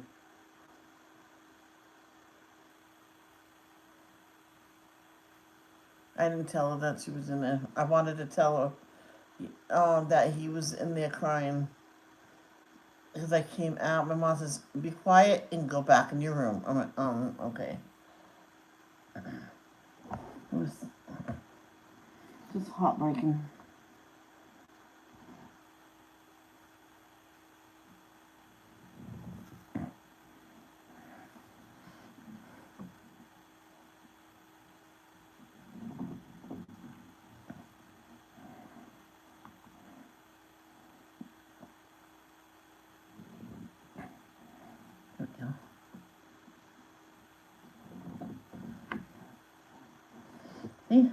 I didn't tell her that she was in there. I wanted to tell her that he was in there crying. Because I came out, my mom says, be quiet and go back in your room. I'm like, okay. It was just heartbreaking. Yeah.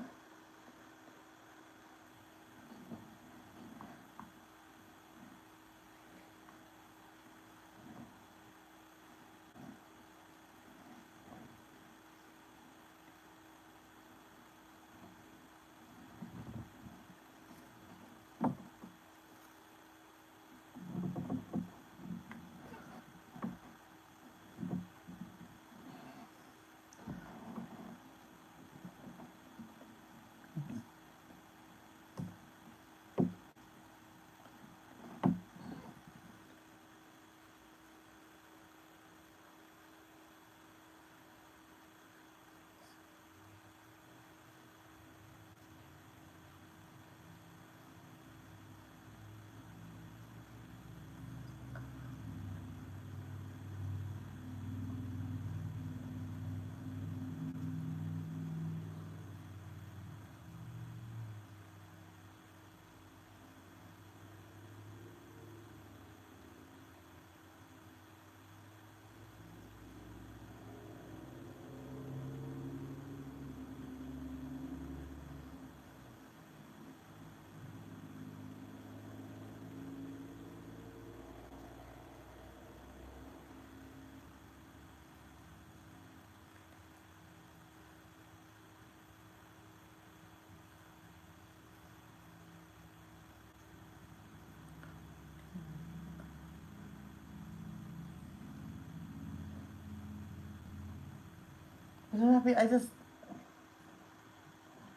I just.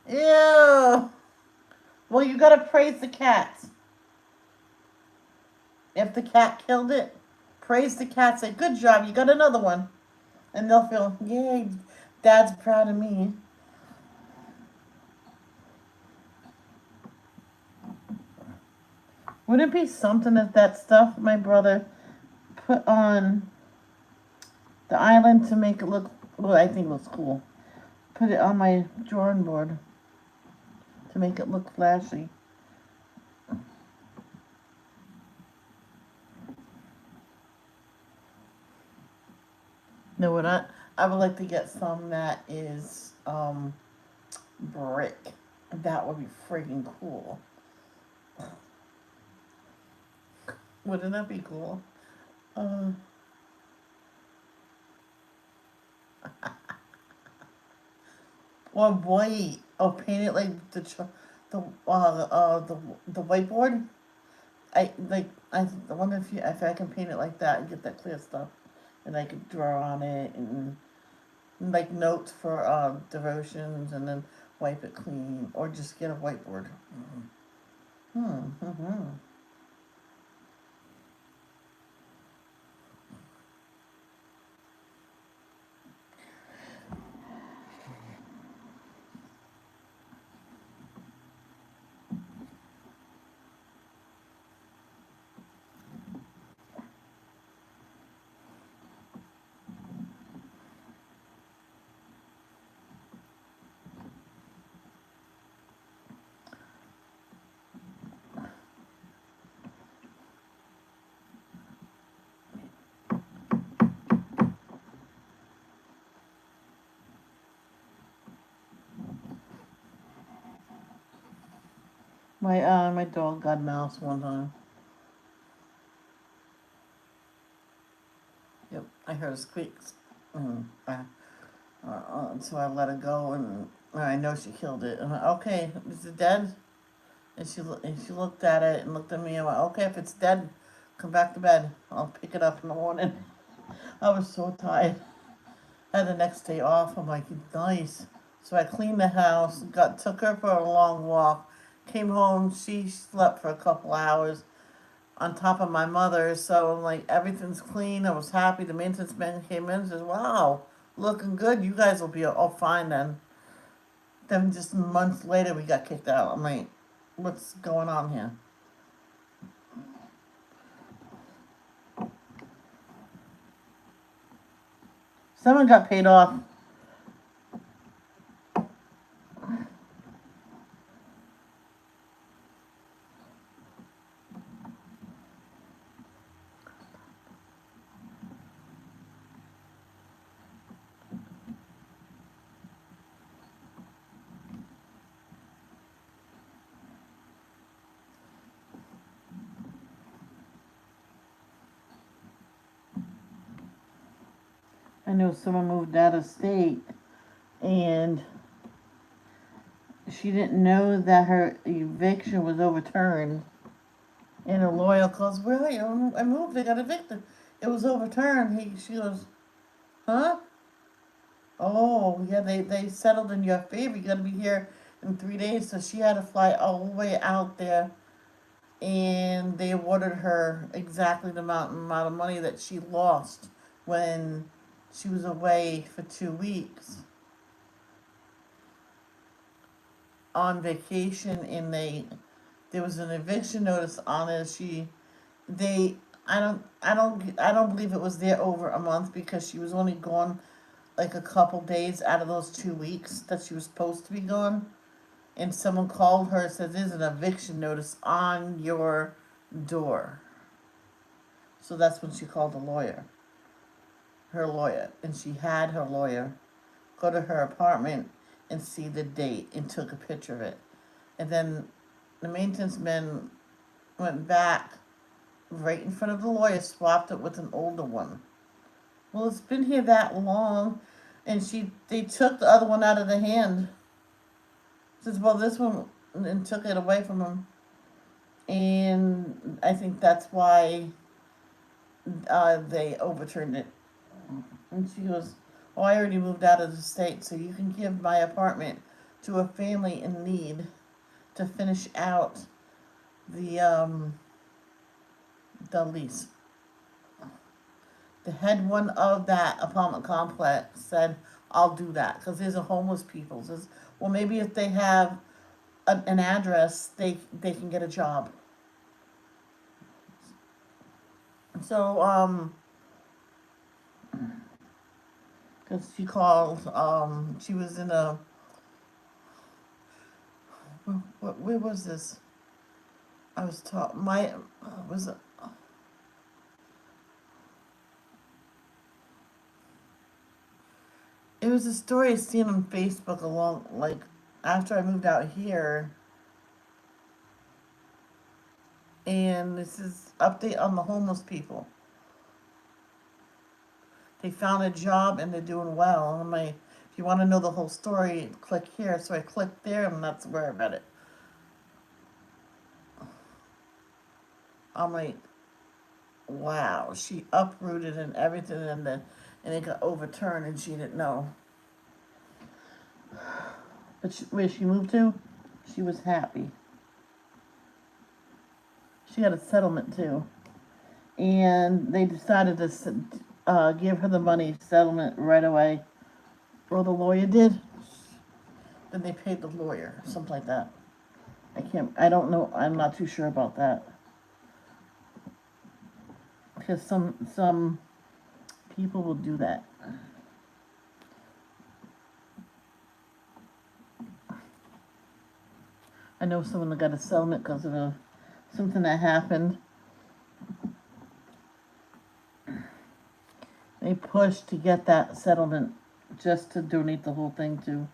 Ew. Well, you gotta praise the cats. If the cat killed it, praise the cat. Say, good job, you got another one. And they'll feel, yay, dad's proud of me. Wouldn't it be something if that stuff my brother put on the island to make it look, well, I think it looks cool. Put it on my drawing board to make it look flashy. No, what I would like to get some that is brick. That would be freaking cool. Wouldn't that be cool? Uh, or white. Or paint it like the whiteboard. I wonder if I can paint it like that and get that clear stuff, and I could draw on it and like notes for devotions, and then wipe it clean, or just get a whiteboard. Hmm. My dog got a mouse one time. Yep, I heard a squeak. So I let her go, and I know she killed it. And okay, is it dead? And she looked at it and looked at me and went, okay, if it's dead, come back to bed. I'll pick it up in the morning. I was so tired. I had the next day off. I'm like, nice. So I cleaned the house, took her for a long walk, came home. She slept for a couple hours on top of my mother's. So I'm like, everything's clean. I was happy. The maintenance man came in and says, wow, looking good. You guys will be all fine then. Then just months later, we got kicked out. I'm like, what's going on here? Someone got paid off. I know someone moved out of state and she didn't know that her eviction was overturned. And her lawyer calls, really? I moved, they got evicted. It was overturned. She goes, huh? Oh, yeah, they settled in your favor. You gotta be here in 3 days. So she had to fly all the way out there and they awarded her exactly the amount of money that she lost when she was away for 2 weeks on vacation, and there was an eviction notice on it. They I don't believe it was there over a month because she was only gone like a couple days out of those 2 weeks that she was supposed to be gone. And someone called her and said there's an eviction notice on your door. So that's when she called her lawyer, and she had her lawyer go to her apartment and see the date and took a picture of it. And then the maintenance men went back right in front of the lawyer, swapped it with an older one. Well, it's been here that long, and they took the other one out of the hand. Says, well, this one, and took it away from him, and I think that's why they overturned it. And she goes, oh, I already moved out of the state, so you can give my apartment to a family in need to finish out the lease. The head one of that apartment complex said, I'll do that because there's a homeless people. Says, well, maybe if they have an address, they can get a job. So, because she called, she was in a, where was this? I was taught, was it, it was a story I seen on Facebook like, after I moved out here. And this is update on the homeless people. They found a job and they're doing well. And I'm like, if you want to know the whole story, click here. So I clicked there, and that's where I read it. I'm like, wow, she uprooted and everything, and it got overturned, and she didn't know. But where she moved to, she was happy. She got a settlement too, and they decided to give her the money settlement right away. Well, the lawyer did. Then they paid the lawyer, something like that. I don't know. I'm not too sure about that because some people will do that. I know someone that got a settlement because of something that happened. They pushed to get that settlement just to donate the whole thing to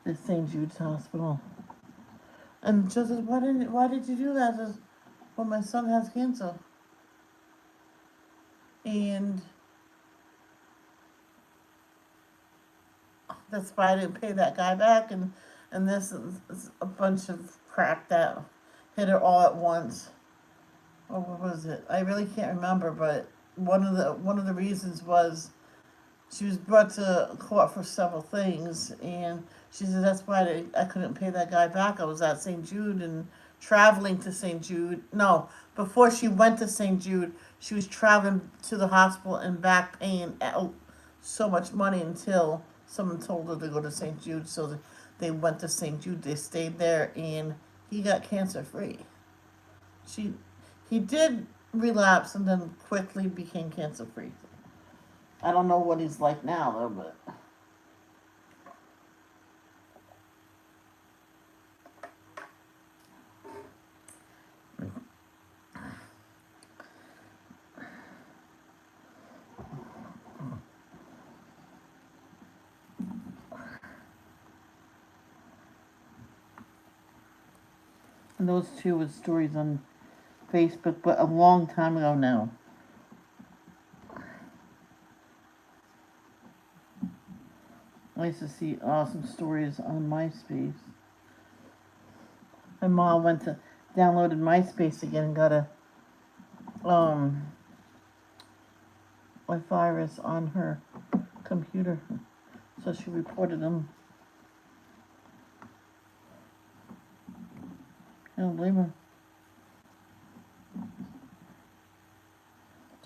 the St. Jude's Hospital. And she says, why did you do that? Says, well, my son has cancer. And that's why I didn't pay that guy back. And this is a bunch of crap that hit her all at once. Or what was it? I really can't remember, but one of the reasons was she was brought to court for several things, and she said that's why I couldn't pay that guy back. I was at St. Jude and traveling to St. Jude. No, before she went to St. Jude, she was traveling to the hospital and back, paying out so much money until someone told her to go to St. Jude. So they went to St. Jude. They stayed there, and he got cancer free. She He did relapse and then quickly became cancer free. I don't know what he's like now though, but and those two were stories on Facebook, but a long time ago now. I used to see awesome stories on MySpace. My mom downloaded MySpace again and got um a virus on her computer, so she reported them. I don't blame her.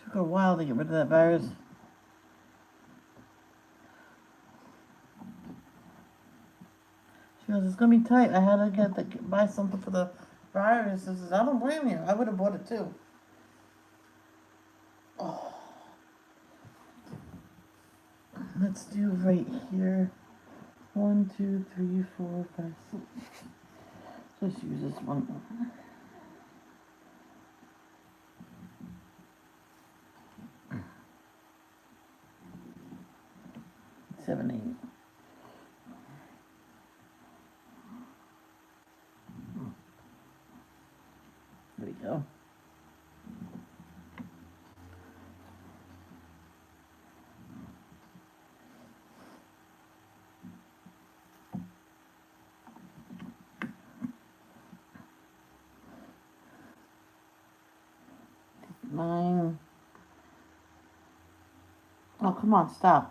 Took her a while to get rid of that virus. She goes, "It's gonna be tight. I had to buy something for the virus." I says, "I don't blame you. I would have bought it too." Oh, let's do right here. 1, 2, 3, 4, 5, 6. Let's use this one. 7, 8. There we go. Nine. Oh, come on, stop.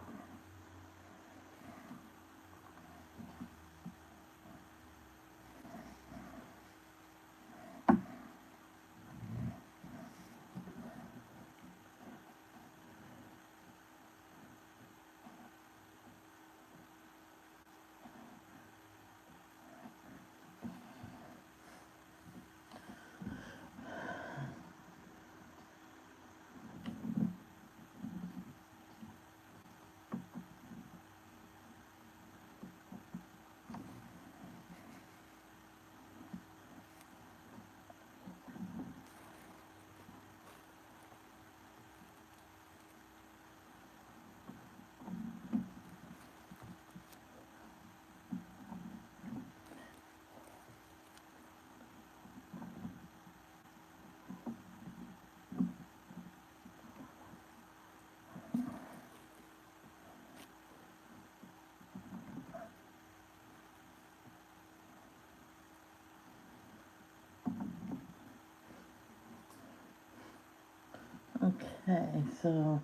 Okay, so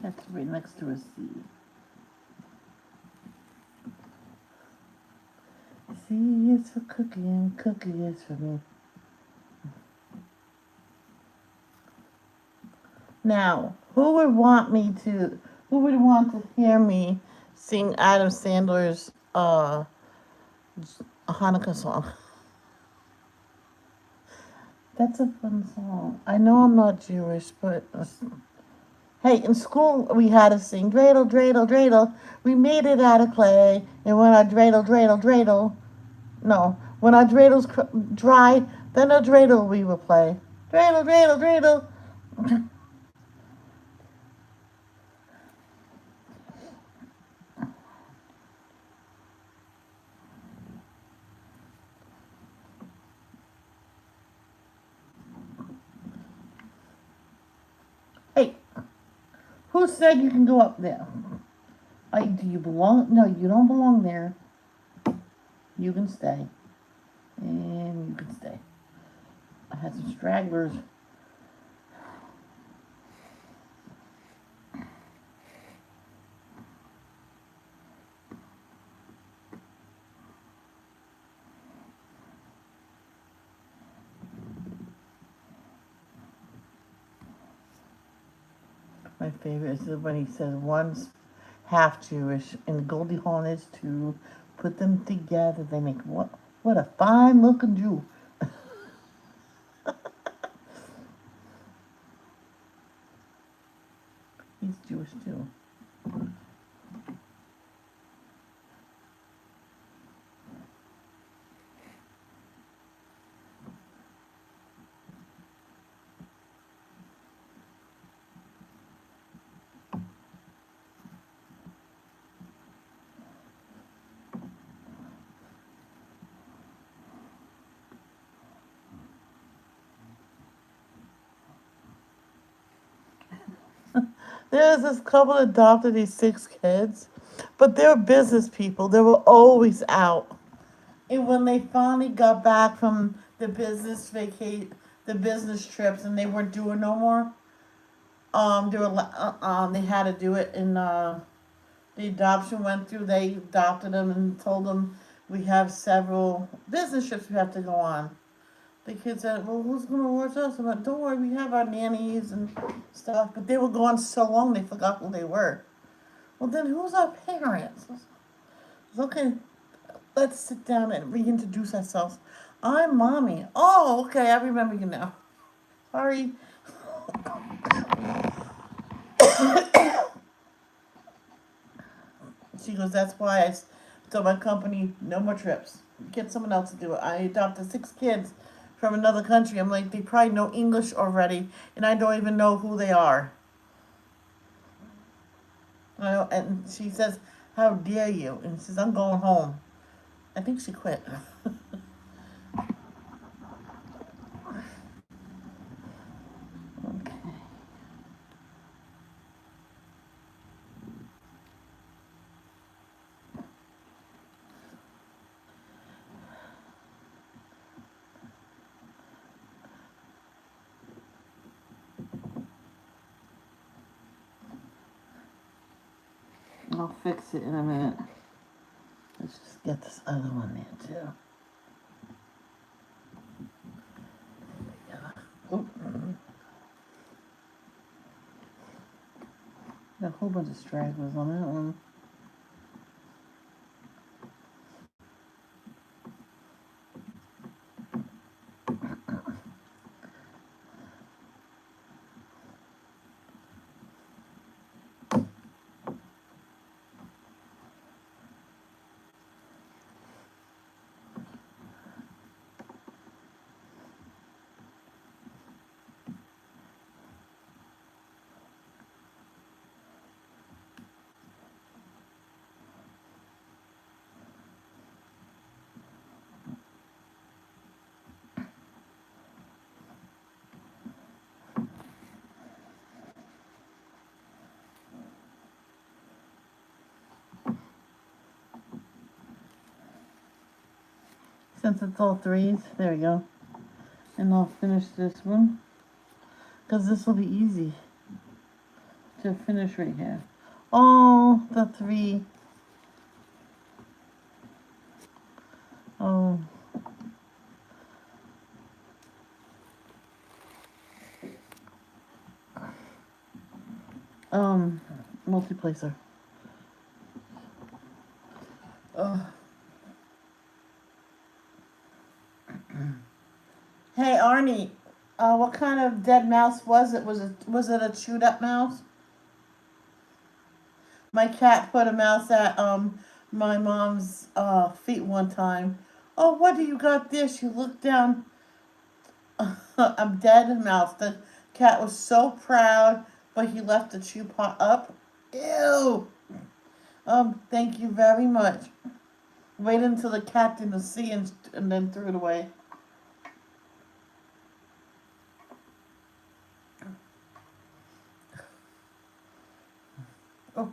that's right next to a C. C is for cookie and cookie is for me. Now, who would want to hear me sing Adam Sandler's Hanukkah song? That's a fun song. I know I'm not Jewish, but hey, in school we had to sing dreidel, dreidel, dreidel. We made it out of clay, and when our dreidel, dreidel, dreidel, no, when our dreidels dry, then a dreidel we will play. Dreidel, dreidel, dreidel. Hey, who said you can go up there? Do you belong? No, you don't belong there. You can stay. And you can stay. I had some stragglers. My favorite is when he says one's half Jewish and Goldie Hawn is too. Put them together, they make what a fine looking Jew. He's Jewish too. There's this couple that adopted these 6 kids, but they're business people. They were always out. And when they finally got back from the business trips, and they weren't doing no more, they had to do it, and the adoption went through. They adopted them and told them we have several business trips we have to go on. The kids said, "Well, who's going to watch us?" I went, "Don't worry, we have our nannies and stuff." But they were gone so long they forgot who they were. Well, then who's our parents? I was, okay, let's sit down and reintroduce ourselves. I'm mommy. Oh, okay, I remember you now. Sorry. She goes, "That's why I told my company no more trips. Get someone else to do it. I adopted 6 kids from another country." I'm like, they probably know English already, and I don't even know who they are. And she says, "How dare you?" And she says, "I'm going home." I think she quit. Okay. I'll fix it in a minute. Let's just get this other one there too. Yeah. Oop. Got a whole bunch of stragglers on that one. Since it's all threes, there we go. And I'll finish this one, because this will be easy to finish right here. Oh, the 3. Oh, um, multiplacer. Oh. Hey Arnie, what kind of dead mouse was it? Was it a chewed up mouse? My cat put a mouse at my mom's feet one time. "Oh, what do you got there?" She looked down. A dead mouse. The cat was so proud, but he left the chew pot up. Ew. Thank you very much. Wait until the cat didn't see, and then threw it away. Oh.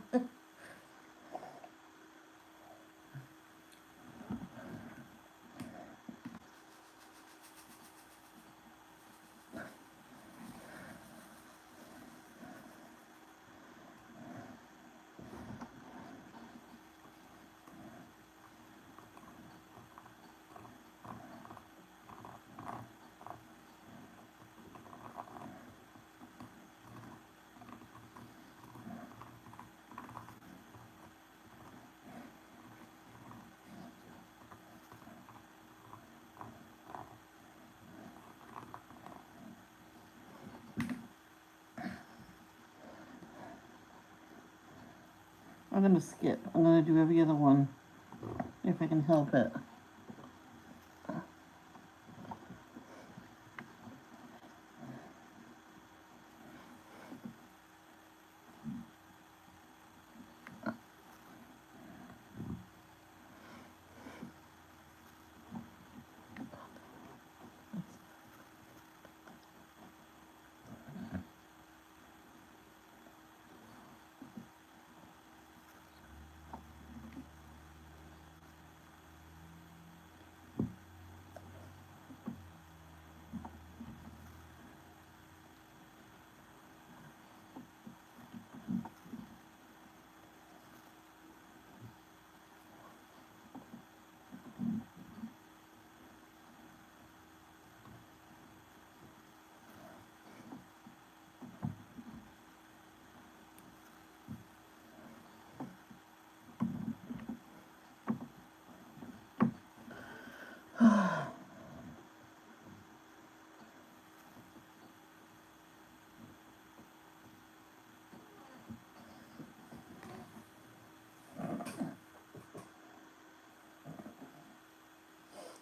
I'm gonna skip. I'm gonna do every other one if I can help it.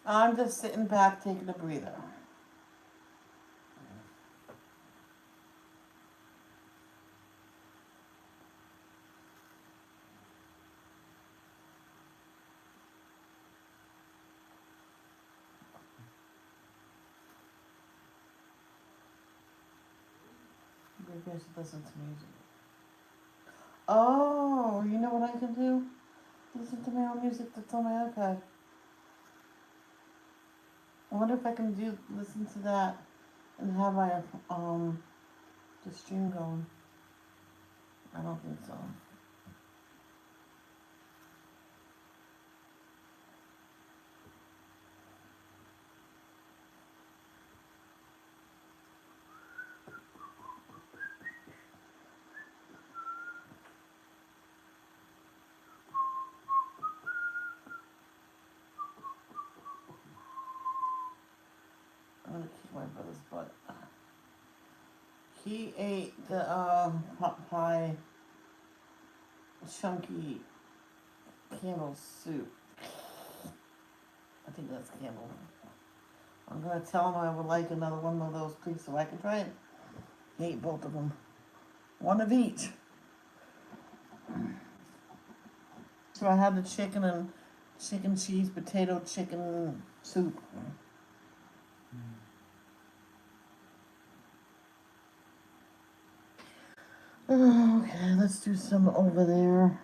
I'm just sitting back taking a breather. Maybe I should listen to music. Oh, you know what I can do? Listen to my own music that's on my iPad. I wonder if I can listen to that and have my the stream going. I don't think so. I'm gonna kick my brother's butt. He ate the pot pie chunky Campbell soup. I think that's Campbell. I'm gonna tell him I would like another one of those, please, so I can try it. He ate both of them. One of each. So I had the chicken cheese potato chicken soup. Okay, let's do some over there.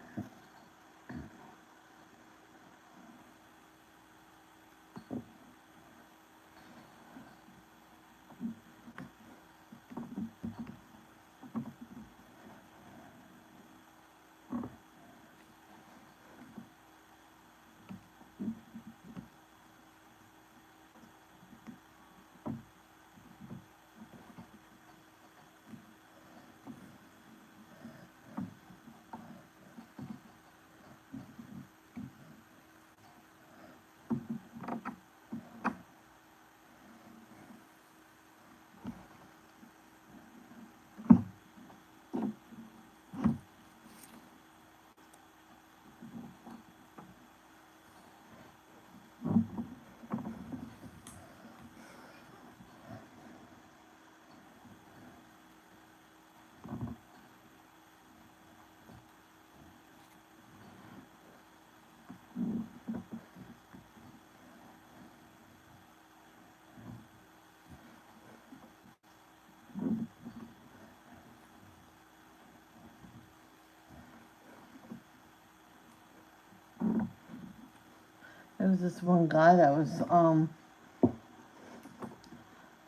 There was this one guy that was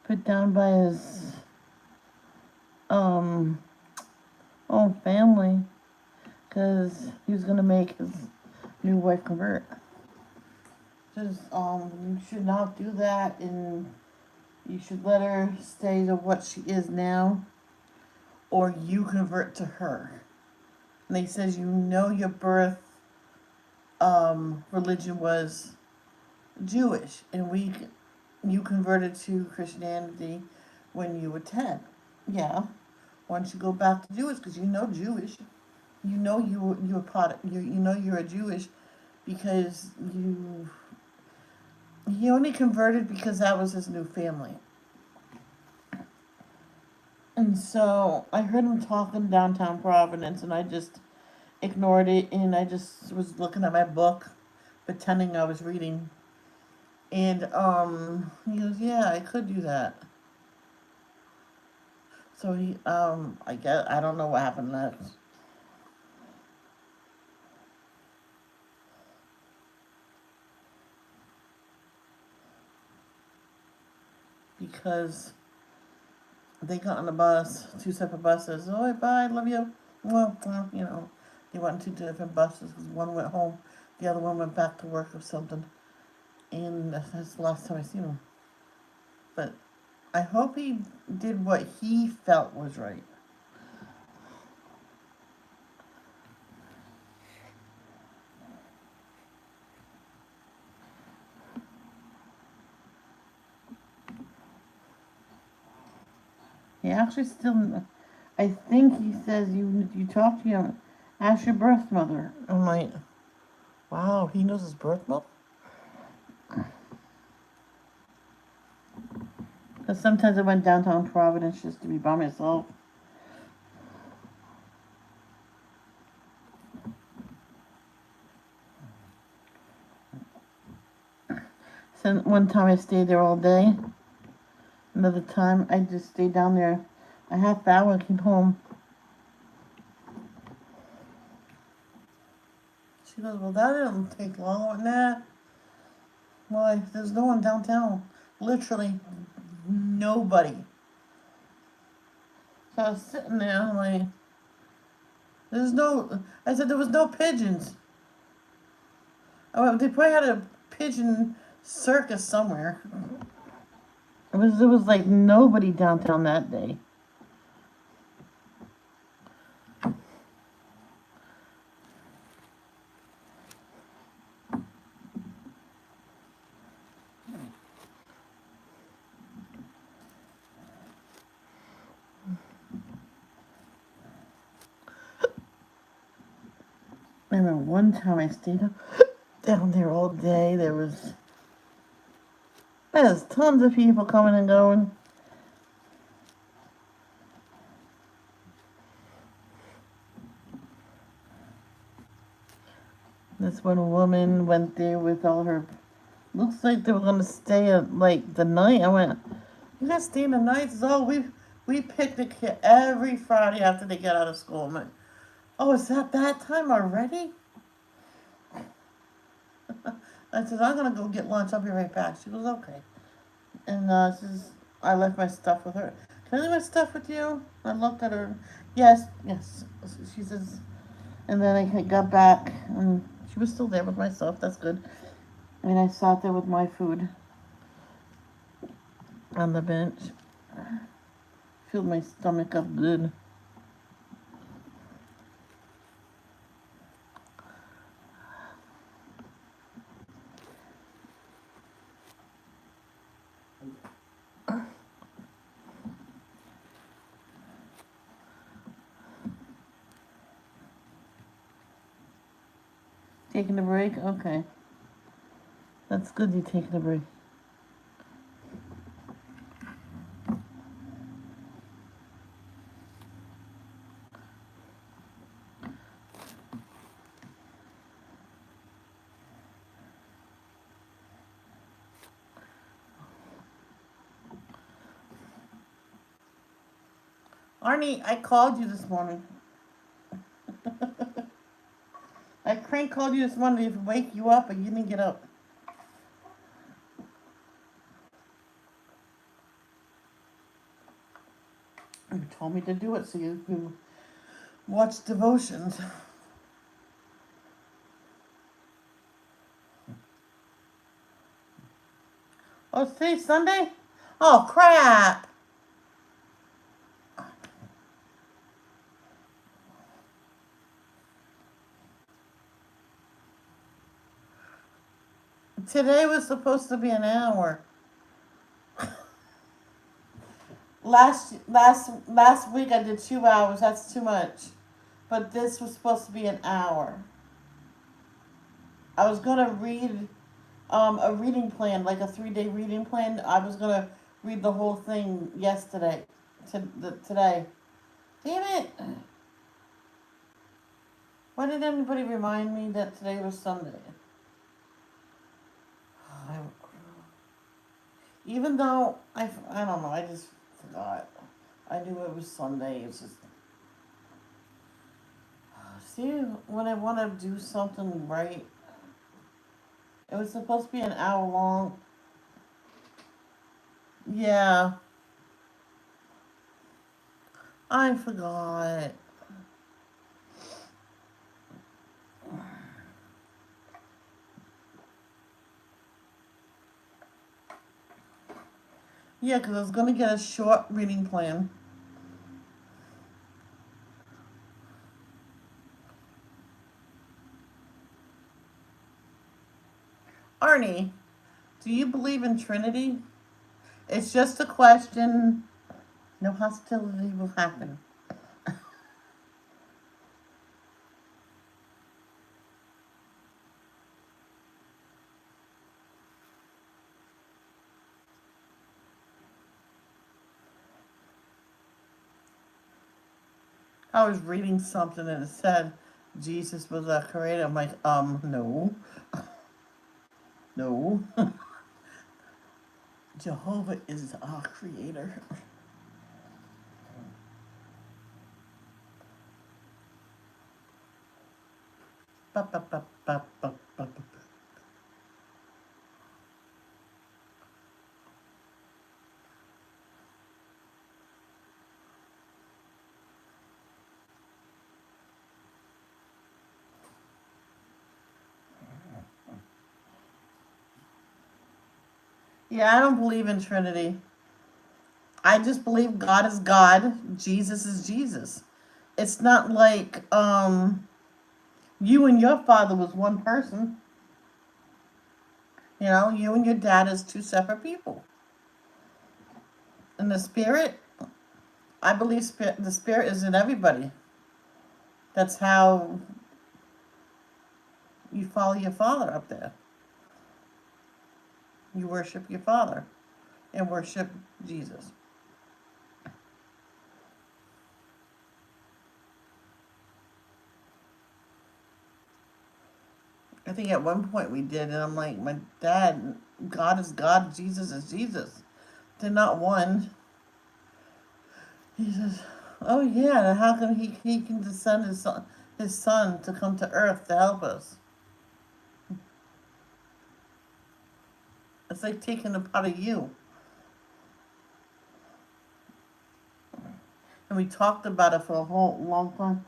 put down by his um own family because he was gonna make his new wife convert. Just you should not do that, and you should let her stay to what she is now, or you convert to her. And he says you know your birth religion was Jewish, and you converted to Christianity when you were 10. Yeah. Why don't you go back to Jewish? Because you know Jewish. You know you're part of, you know you're a Jewish because he only converted because that was his new family. And so I heard him talking downtown Providence, and I just ignored it, and I just was looking at my book, pretending I was reading. And he goes, "Yeah, I could do that." So I guess I don't know what happened next. Because they got on the bus, two separate buses. Oh, bye, love you. Well, they went on two different buses because one went home, the other one went back to work or something. And that's the last time I seen him. But I hope he did what he felt was right. He actually still, I think he says you talk to him, ask your birth mother. I'm like, wow, he knows his birth mother? Because sometimes I went downtown Providence just to be by myself. So one time I stayed there all day. Another time I just stayed down there a half hour and came home. She goes, well, that didn't take long. Nah. Well, there's no one downtown. Literally nobody. So I was sitting there, I'm like, I said, there was no pigeons. Oh, they probably had a pigeon circus somewhere. There was like nobody downtown that day. I remember one time I stayed down there all day. There's tons of people coming and going. This one woman went there with all her. Looks like they were gonna stay like the night. I went, you guys staying the night? Oh, we picnic here every Friday after they get out of school. I'm like, oh, is that time already? I said, I'm gonna go get lunch. I'll be right back. She goes, okay. And I left my stuff with her. Can I leave my stuff with you? I looked at her. Yes, yes. She says, and then I got back and she was still there with my stuff. That's good. And I sat there with my food on the bench. Filled my stomach up good. Taking a break? Okay. That's good you're taking a break. Arnie, I called you this morning. I crank called you this morning to wake you up, but you didn't get up. You told me to do it so you can watch devotions. Oh, today's Sunday? Oh, crap. Today was supposed to be an hour. Last week I did 2 hours. That's too much. But this was supposed to be an hour. I was gonna read a reading plan, like a 3-day reading plan. I was gonna read the whole thing yesterday. Today. Damn it! Why did anybody remind me that today was Sunday? Even though I don't know, I just forgot. I knew it was Sunday. It's just see when I want to do something right. It was supposed to be an hour long. Yeah, I forgot. Yeah, because I was gonna get a short reading plan. Arnie, do you believe in Trinity? It's just a question. No hostility will happen. I was reading something and it said Jesus was our creator. I'm like, no, no. Jehovah is our creator. Ba, ba, ba, ba, ba, ba, ba. Yeah, I don't believe in Trinity. I just believe God is God, Jesus is Jesus. It's not like you and your father was one person. You know, you and your dad is two separate people. And the spirit, I believe the spirit is in everybody. That's how you follow your father up there. You worship your father and worship Jesus. I think at one point we did, and I'm like, my dad, God is God, Jesus is Jesus. They're not one. He says, oh yeah, then how come he can descend his son to come to earth to help us? It's like taking a part of you. And we talked about it for a whole long time.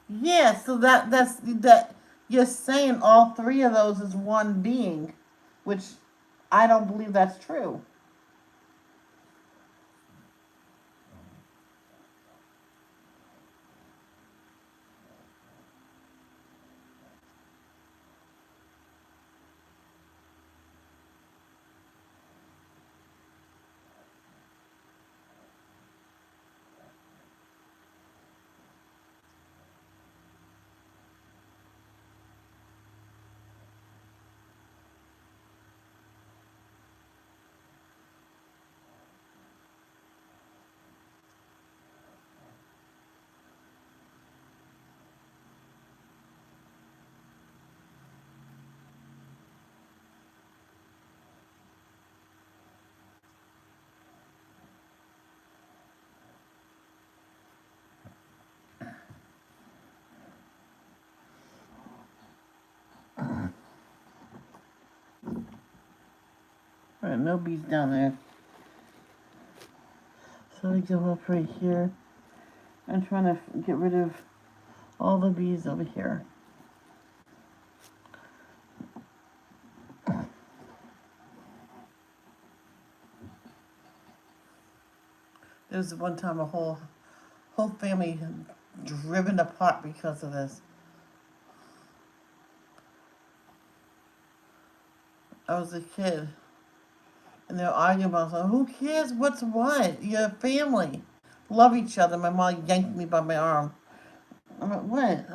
Yeah, so that you're saying all three of those is one being, which I don't believe that's true. All right, no bees down there. So we go up right here. I'm trying to get rid of all the bees over here. There was one time a whole family driven apart because of this. I was a kid, and they were arguing about something. Who cares what's what? You're a family. Love each other. My mom yanked me by my arm. I'm like, what?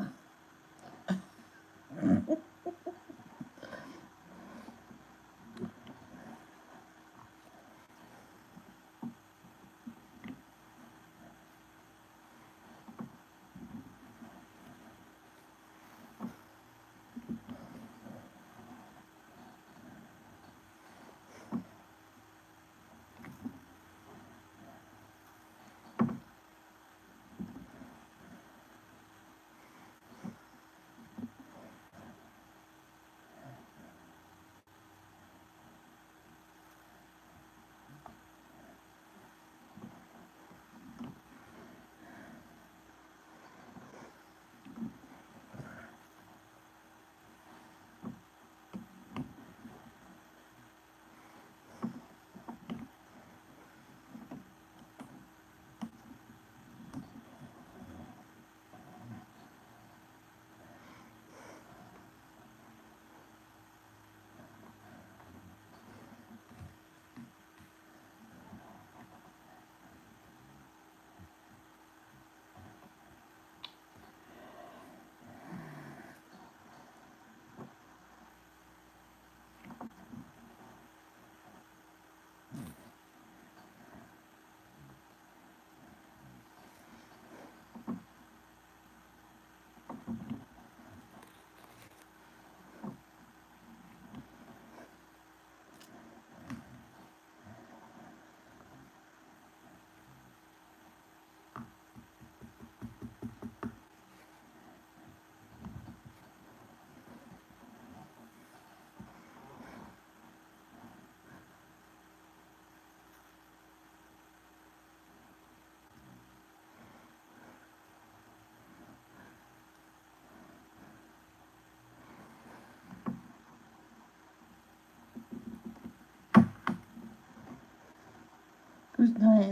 Who's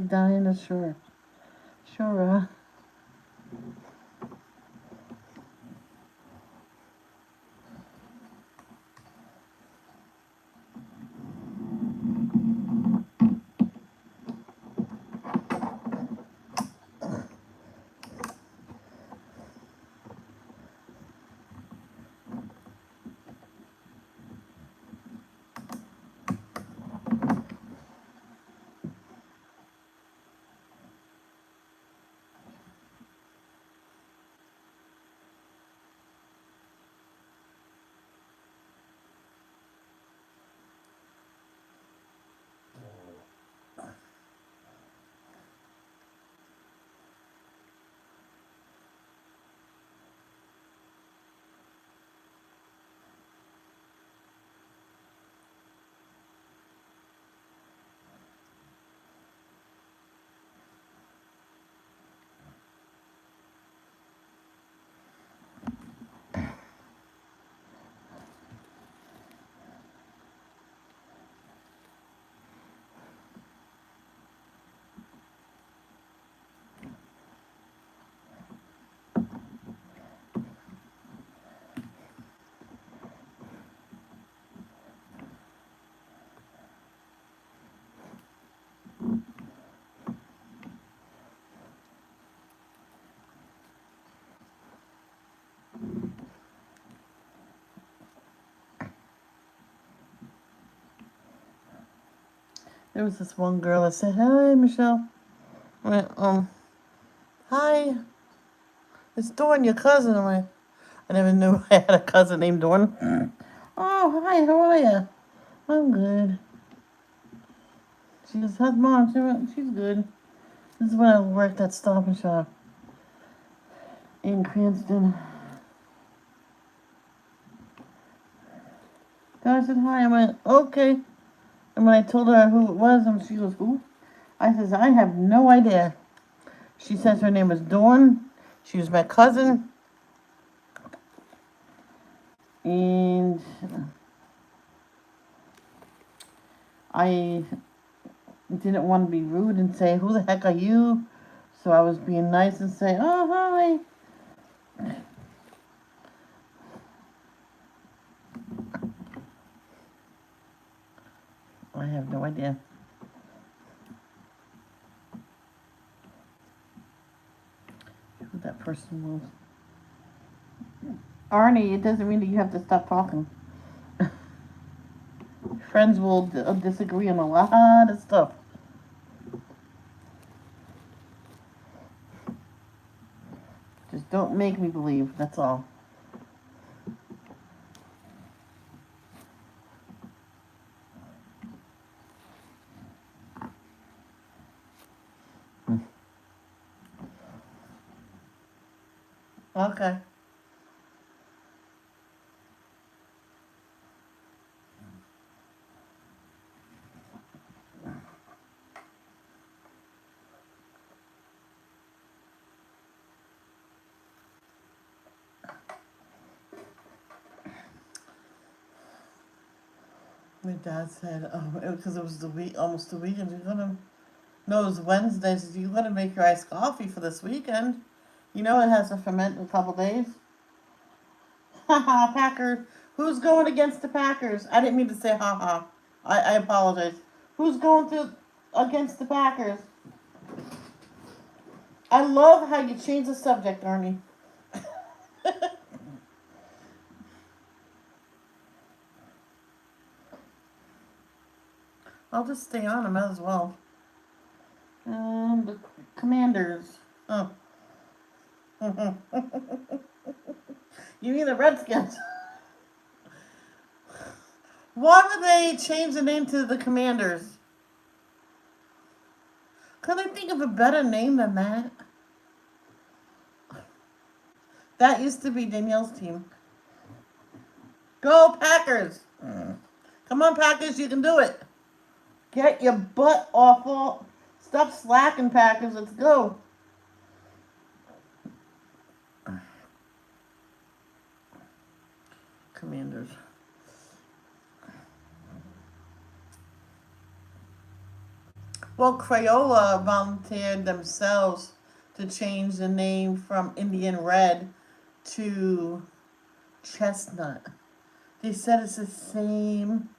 Diana Shore? Shore. There was this one girl that said, "Hi, Michelle." I went, hi, it's Dawn, your cousin. I never knew I had a cousin named Dawn. Oh, hi, how are you? I'm good. She goes, how's mom? She went, she's good. This is when I worked at Stop and Shop in Cranston. I said hi. I went, okay. And when I told her who it was, and she goes, who? I says, I have no idea. She says her name was Dawn. She was my cousin. And I didn't want to be rude and say, who the heck are you? So I was being nice and say, oh, hi. I have no idea. Who that person was. Arnie, it doesn't mean that you have to stop talking. Friends will disagree on a lot of stuff. Just don't make me believe, that's all. Okay. My dad said, because it was the week, almost the weekend, you're gonna, no, it was Wednesday, so you're gonna make your iced coffee for this weekend. You know it has to ferment in a couple days. Haha, Packers. Who's going against the Packers? I didn't mean to say haha. I apologize. Who's going against the Packers? I love how you change the subject, Arnie. I'll just stay on. I might as well. The Commanders. Oh. You mean the Redskins? Why would they change the name to the Commanders? Could they think of a better name than that? That used to be Danielle's team. Go Packers! Come on, Packers, you can do it. Get your butt off all. Stop slacking, Packers. Let's go. Commanders. Well, Crayola volunteered themselves to change the name from Indian Red to Chestnut. They said it's the same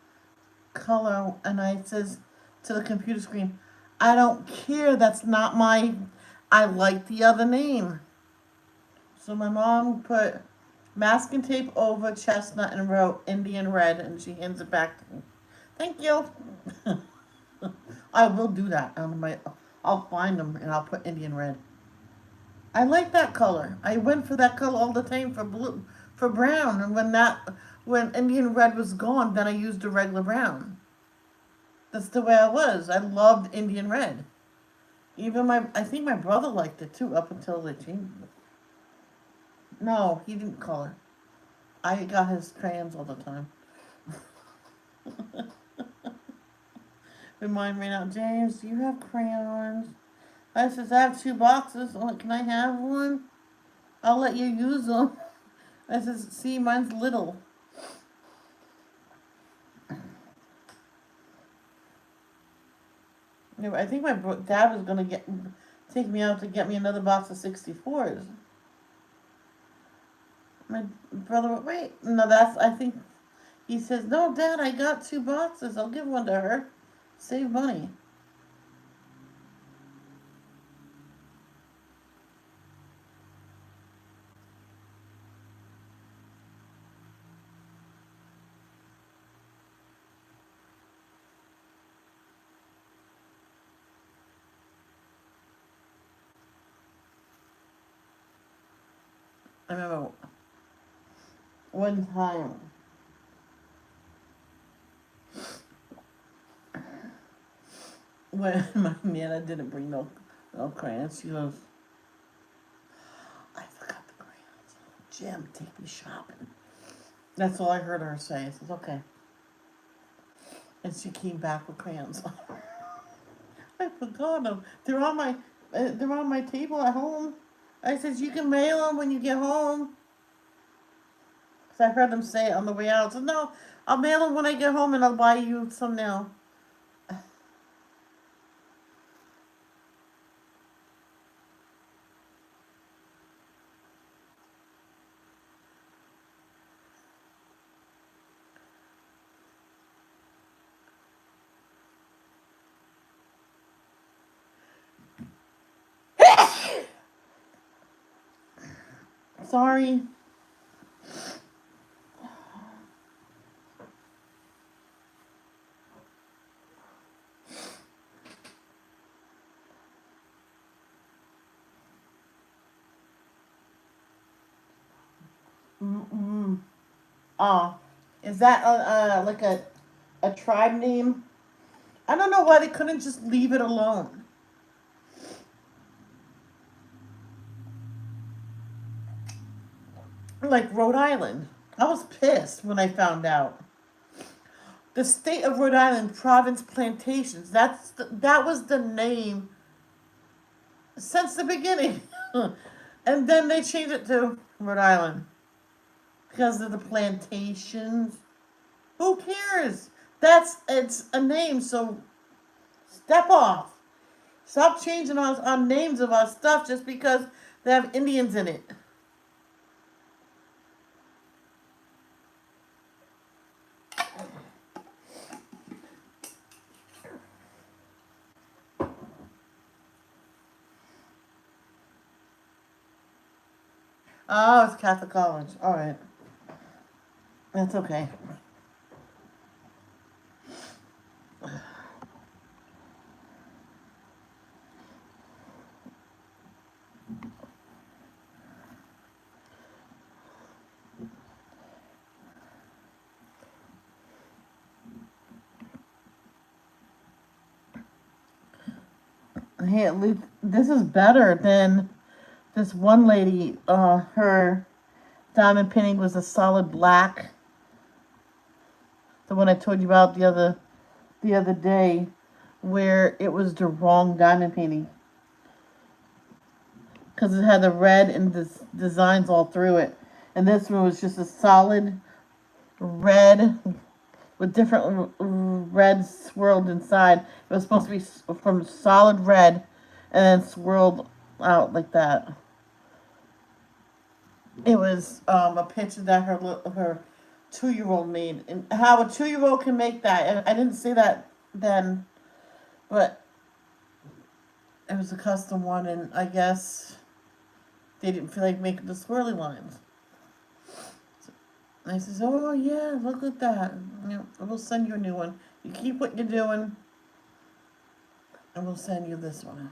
color, and I says to the computer screen, I don't care. That's not my. I like the other name. So my mom put masking tape over Chestnut and wrote Indian Red, and she hands it back to me. Thank you. I will do that. I'll find them and I'll put Indian Red. I like that color. I went for that color all the time for blue, for brown, and when Indian Red was gone, then I used the regular brown. That's the way I was. I loved Indian Red. Even I think my brother liked it too, up until they changed it. No, he didn't color. I got his crayons all the time. Remind me now, James, do you have crayons? I says, I have 2 boxes. Oh, can I have one? I'll let you use them. I says, see, mine's little. I think my dad was going to take me out to get me another box of 64s. My brother went, wait, no, I think, he says, no, Dad, I got 2 boxes. I'll give one to her. Save money. I remember one time when my Nana didn't bring no crayons, she goes, I forgot the crayons. Jim, take me shopping. That's all I heard her say. I said, okay. And she came back with crayons. I forgot them. They're on my table at home. I said, you can mail them when you get home. Because I heard them say it on the way out. I said, no, I'll mail them when I get home and I'll buy you some now. Sorry. Mm-mm. Oh, is that like a tribe name? I don't know why they couldn't just leave it alone. Like Rhode Island. I was pissed when I found out. The state of Rhode Island, Province Plantations. That was the name since the beginning. And then they changed it to Rhode Island because of the plantations. Who cares? It's a name, so step off. Stop changing our names of our stuff just because they have Indians in it. Oh, it's Catholic College. All right. That's okay. Hey, at least this is better than this one lady. Her diamond painting was a solid black. The one I told you about the other day, where it was the wrong diamond painting because it had the red and the designs all through it, and this one was just a solid red with different red swirled inside. It was supposed to be from solid red and then swirled out like that. It was a picture that her 2-year-old made, and how a 2-year-old can make that. And I didn't see that then, but it was a custom one, and I guess they didn't feel like making the swirly lines. And I says, "Oh yeah, look at that. You know, we'll send you a new one. You keep what you're doing, and we'll send you this one."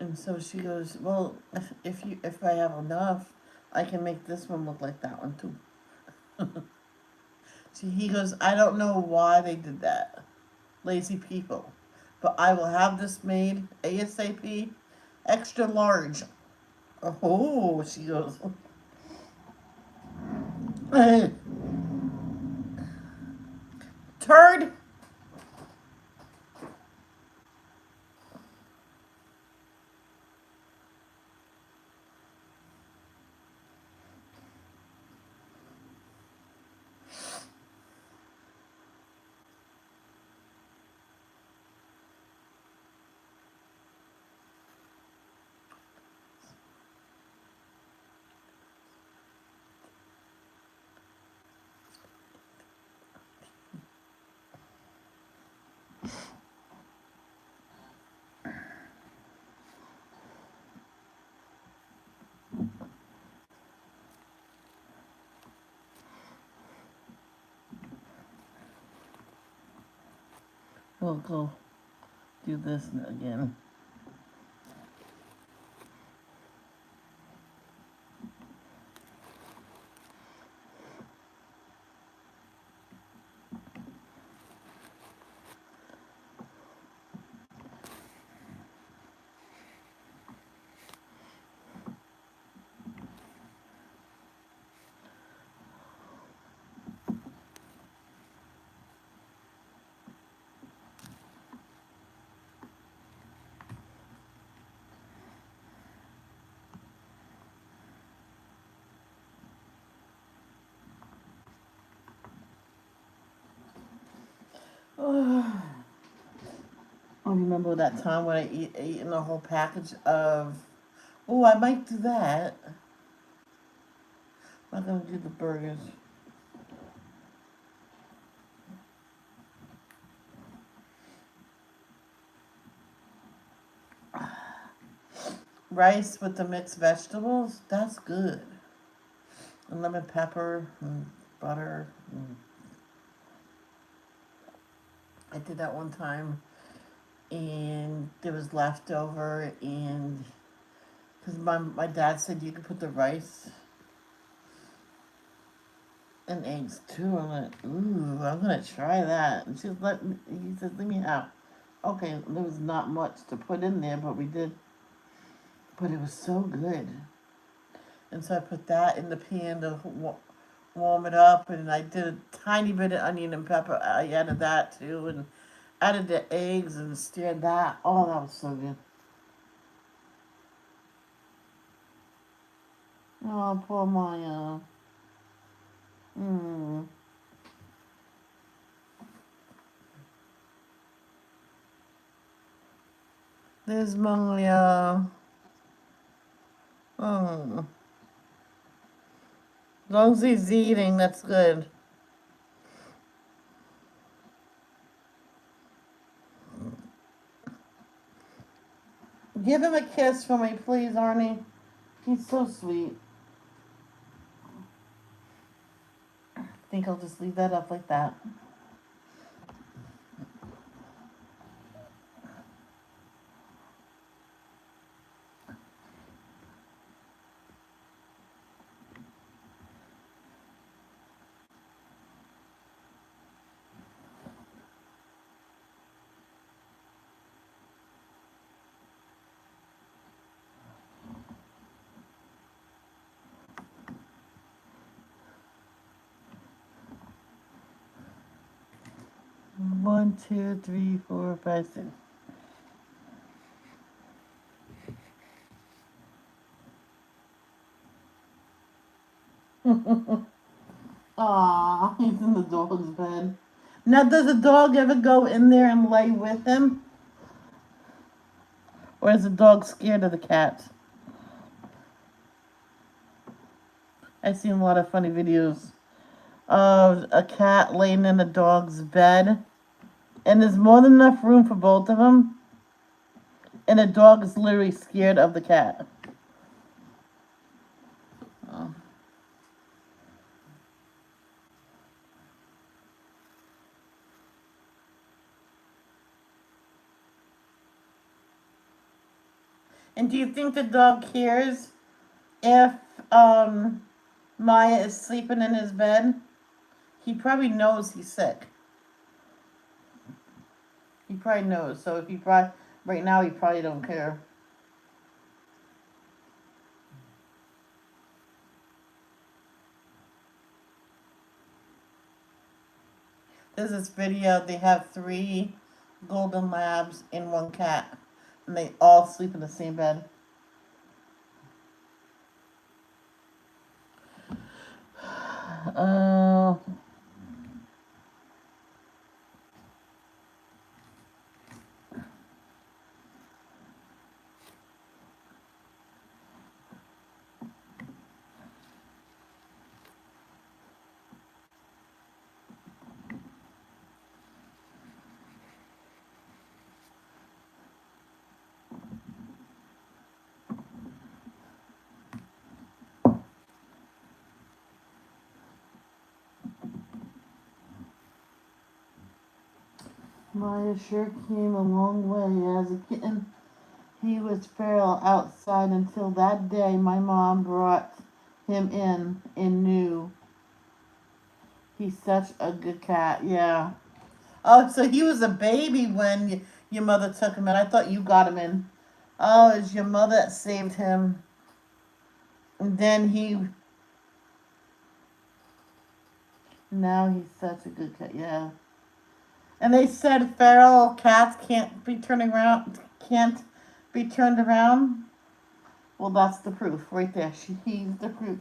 And so she goes, "Well, if I have enough, I can make this one look like that one too." See, he goes, "I don't know why they did that, lazy people, but I will have this made ASAP, extra large." Oh, she goes, "Turd." We'll go do this again. Oh, I remember that time when I ate a whole package of. Oh, I might do that. I'm not gonna do the burgers. Rice with the mixed vegetables. That's good. And lemon pepper and butter. And I did that one time, and there was leftover, and because my dad said you could put the rice and eggs too. I'm like, ooh, I'm gonna try that. And he said, let me have. Okay, there was not much to put in there, but we did. But it was so good. And so I put that in the pan to warm it up, and I did a tiny bit of onion and pepper. I added that too, and added the eggs and stirred that. Oh, that was so good. Oh, poor Maya. Mm. There's Maya. Oh. As long as he's eating, that's good. Give him a kiss for me, please, Arnie. He's so sweet. I think I'll just leave that up like that. 1, 2, 3, 4, 5, 6. Aw, he's in the dog's bed. Now, does the dog ever go in there and lay with him? Or is the dog scared of the cat? I've seen a lot of funny videos of a cat laying in a dog's bed. And there's more than enough room for both of them. And the dog is literally scared of the cat. Oh. And do you think the dog cares if Maya is sleeping in his bed? He probably knows he's sick. He probably knows. So if he probably right now he probably don't care. There's this video. They have 3 golden labs and 1 cat, and they all sleep in the same bed. Uh, Maya sure came a long way as a kitten. He was feral outside until that day my mom brought him in and knew he's such a good cat. Yeah. Oh, so he was a baby when your mother took him in. I thought you got him in. Oh, it's your mother that saved him. And then now he's such a good cat. Yeah. And they said feral cats can't be turned around. Well, that's the proof right there. He's the proof.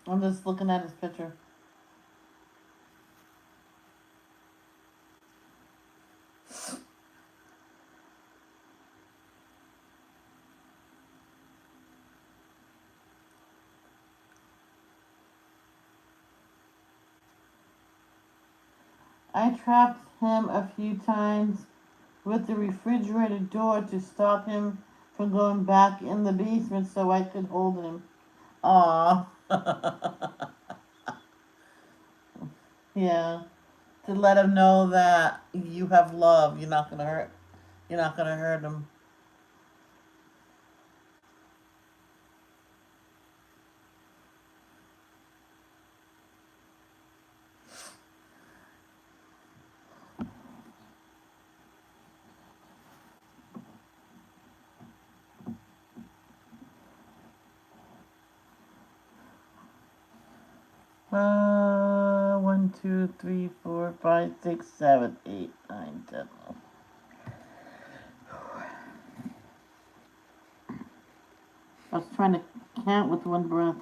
I'm just looking at his picture. I trapped him a few times with the refrigerator door to stop him from going back in the basement so I could hold him. Aw. Yeah. To let him know that you have love. You're not gonna hurt him. One, two, three, four, five, six, seven, eight, nine, 10. I was trying to count with one breath.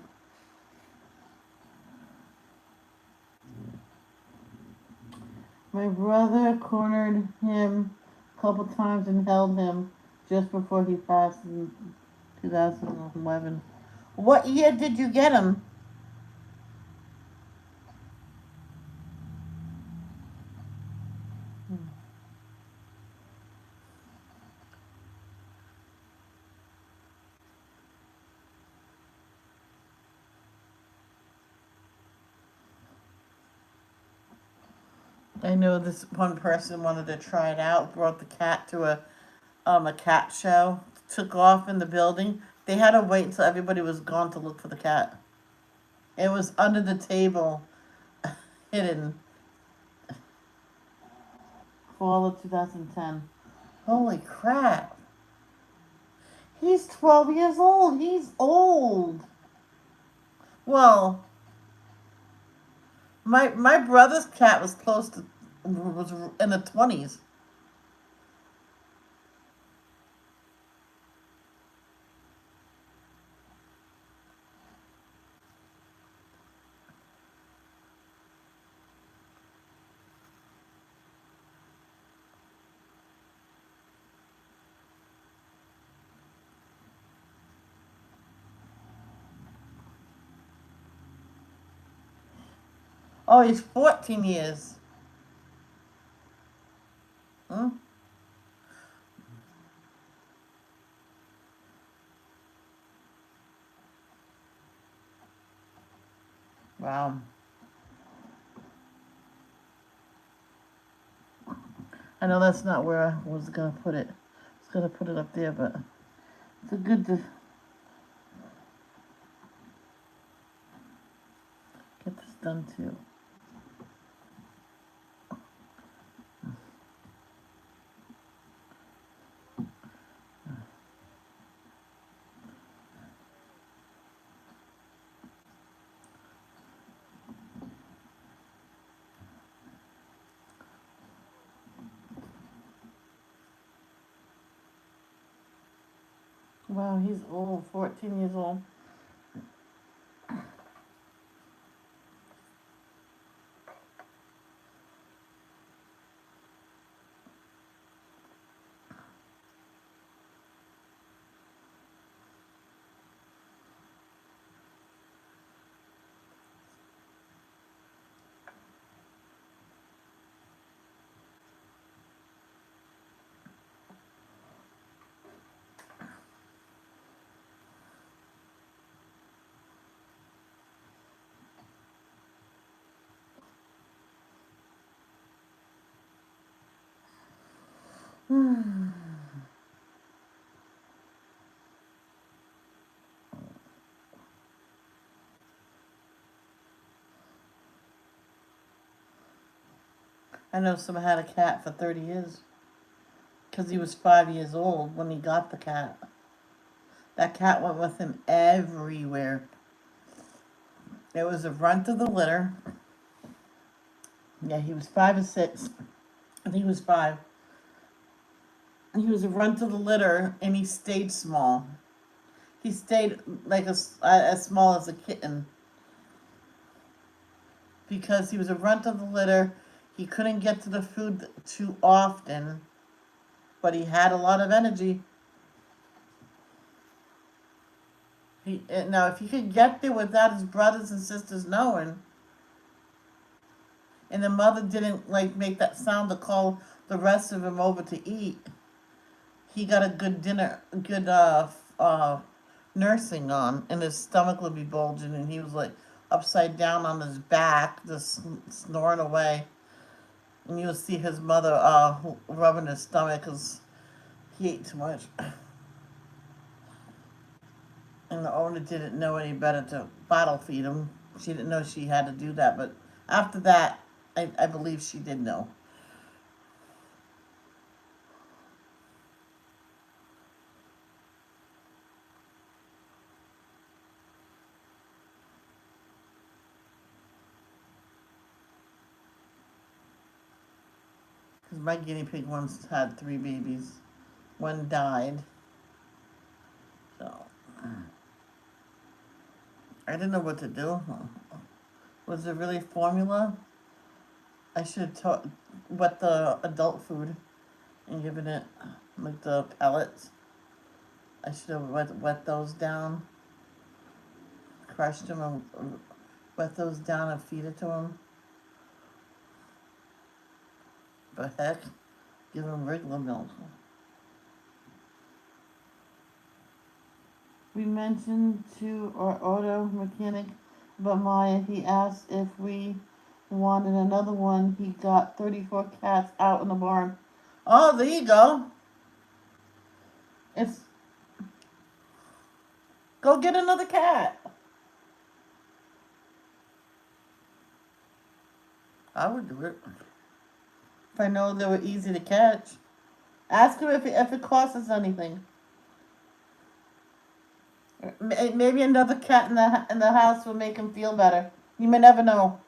My brother cornered him a couple times and held him just before he passed in 2011. What year did you get him? I know this one person wanted to try it out, brought the cat to a cat show, took off in the building. They had to wait until everybody was gone to look for the cat. It was under the table, hidden. Fall of 2010. Holy crap. He's 12 years old. He's old. Well, my brother's cat was close to was in the 20s. Oh, he's 14 years. Hmm? Wow. I know that's not where I was gonna put it. I was gonna put it up there, but it's a good to get this done too. Wow, he's old, 14 years old. I know someone had a cat for 30 years because he was 5 years old when he got the cat. That cat went with him everywhere. It was a runt of the litter. Yeah, he was 5 or 6. I think he was 5. He was a runt of the litter, and he stayed small. He stayed like as small as a kitten because he was a runt of the litter. He couldn't get to the food too often, but he had a lot of energy. Now, if he could get there without his brothers and sisters knowing, and the mother didn't like make that sound to call the rest of them over to eat, he got a good dinner, good nursing on, and his stomach would be bulging, and he was like upside down on his back, just snoring away. And you'll see his mother rubbing his stomach because he ate too much. And the owner didn't know any better to bottle feed him. She didn't know she had to do that, but after that, I believe she did know. Because my guinea pig once had 3 babies. One died. So I didn't know what to do. Was it really formula? I should have taught wet the adult food and given it like the pellets. I should have wet those down, crushed them, and wet those down and feed it to them. But heck, give them regular milk. We mentioned to our auto mechanic about Maya. He asked if we wanted another one. He got 34 cats out in the barn. Oh, there you go. It's go get another cat. I would do it if I know they were easy to catch. Ask him if it costs us anything. Maybe another cat in the house will make him feel better. You may never know.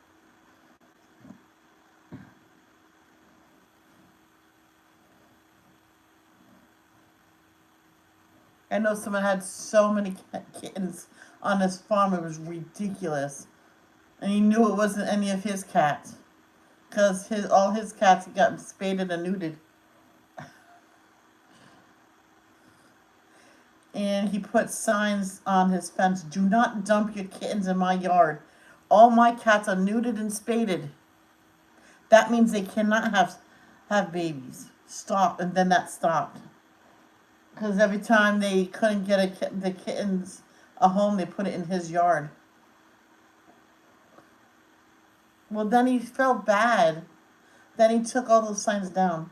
I know someone had so many kittens on his farm, it was ridiculous. And he knew it wasn't any of his cats. Because all his cats got spaded and neutered. And he put signs on his fence, do not dump your kittens in my yard. All my cats are neutered and spaded. That means they cannot have babies. Stop. And then that stopped. Because every time they couldn't get the kittens a home, they put it in his yard. Well, then he felt bad. Then he took all those signs down.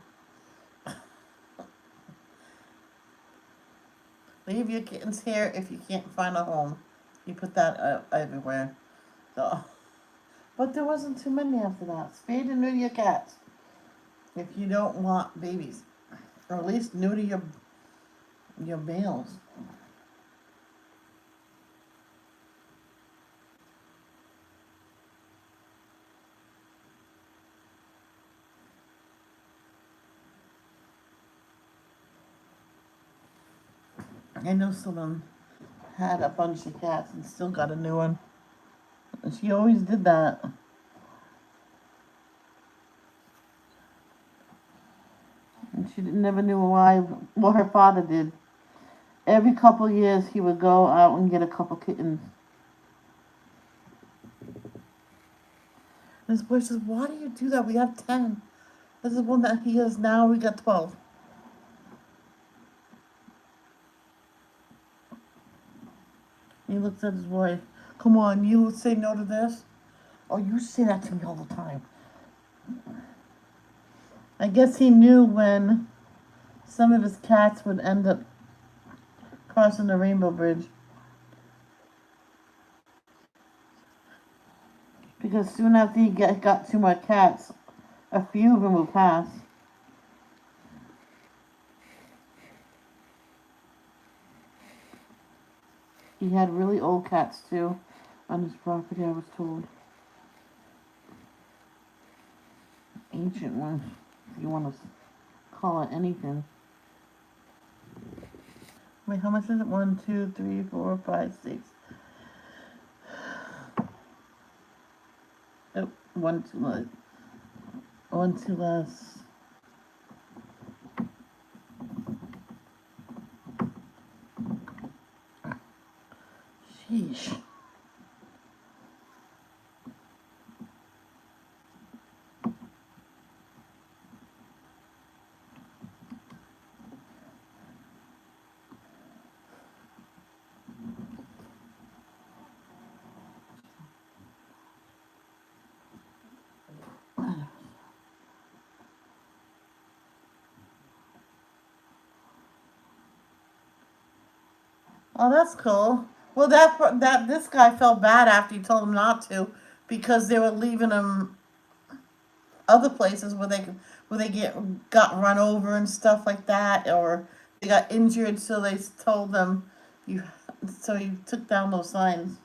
Leave your kittens here if you can't find a home. He put that everywhere. So, but there wasn't too many after that. Spade and neuter your cats if you don't want babies, or at least neuter your males. I know someone had a bunch of cats and still got a new one. And she always did that. And she never knew why, what her father did. Every couple of years, he would go out and get a couple kittens. And his boy says, why do you do that? We have 10. This is one that he has now. We got 12. He looks at his wife. Come on, you say no to this? Oh, you say that to me all the time. I guess he knew when some of his cats would end up crossing the Rainbow Bridge. Because soon after he got 2 more cats, a few of them would pass. He had really old cats too on his property, I was told. Ancient ones, if you want to call it anything. Wait, how much is it? 1, 2, 3, 4, 5, 6. Oh, one too less. One too less. Sheesh. Oh, that's cool. Well, that this guy felt bad after you told him not to, because they were leaving him other places where they got run over and stuff like that, or they got injured, so they told them you. So he took down those signs.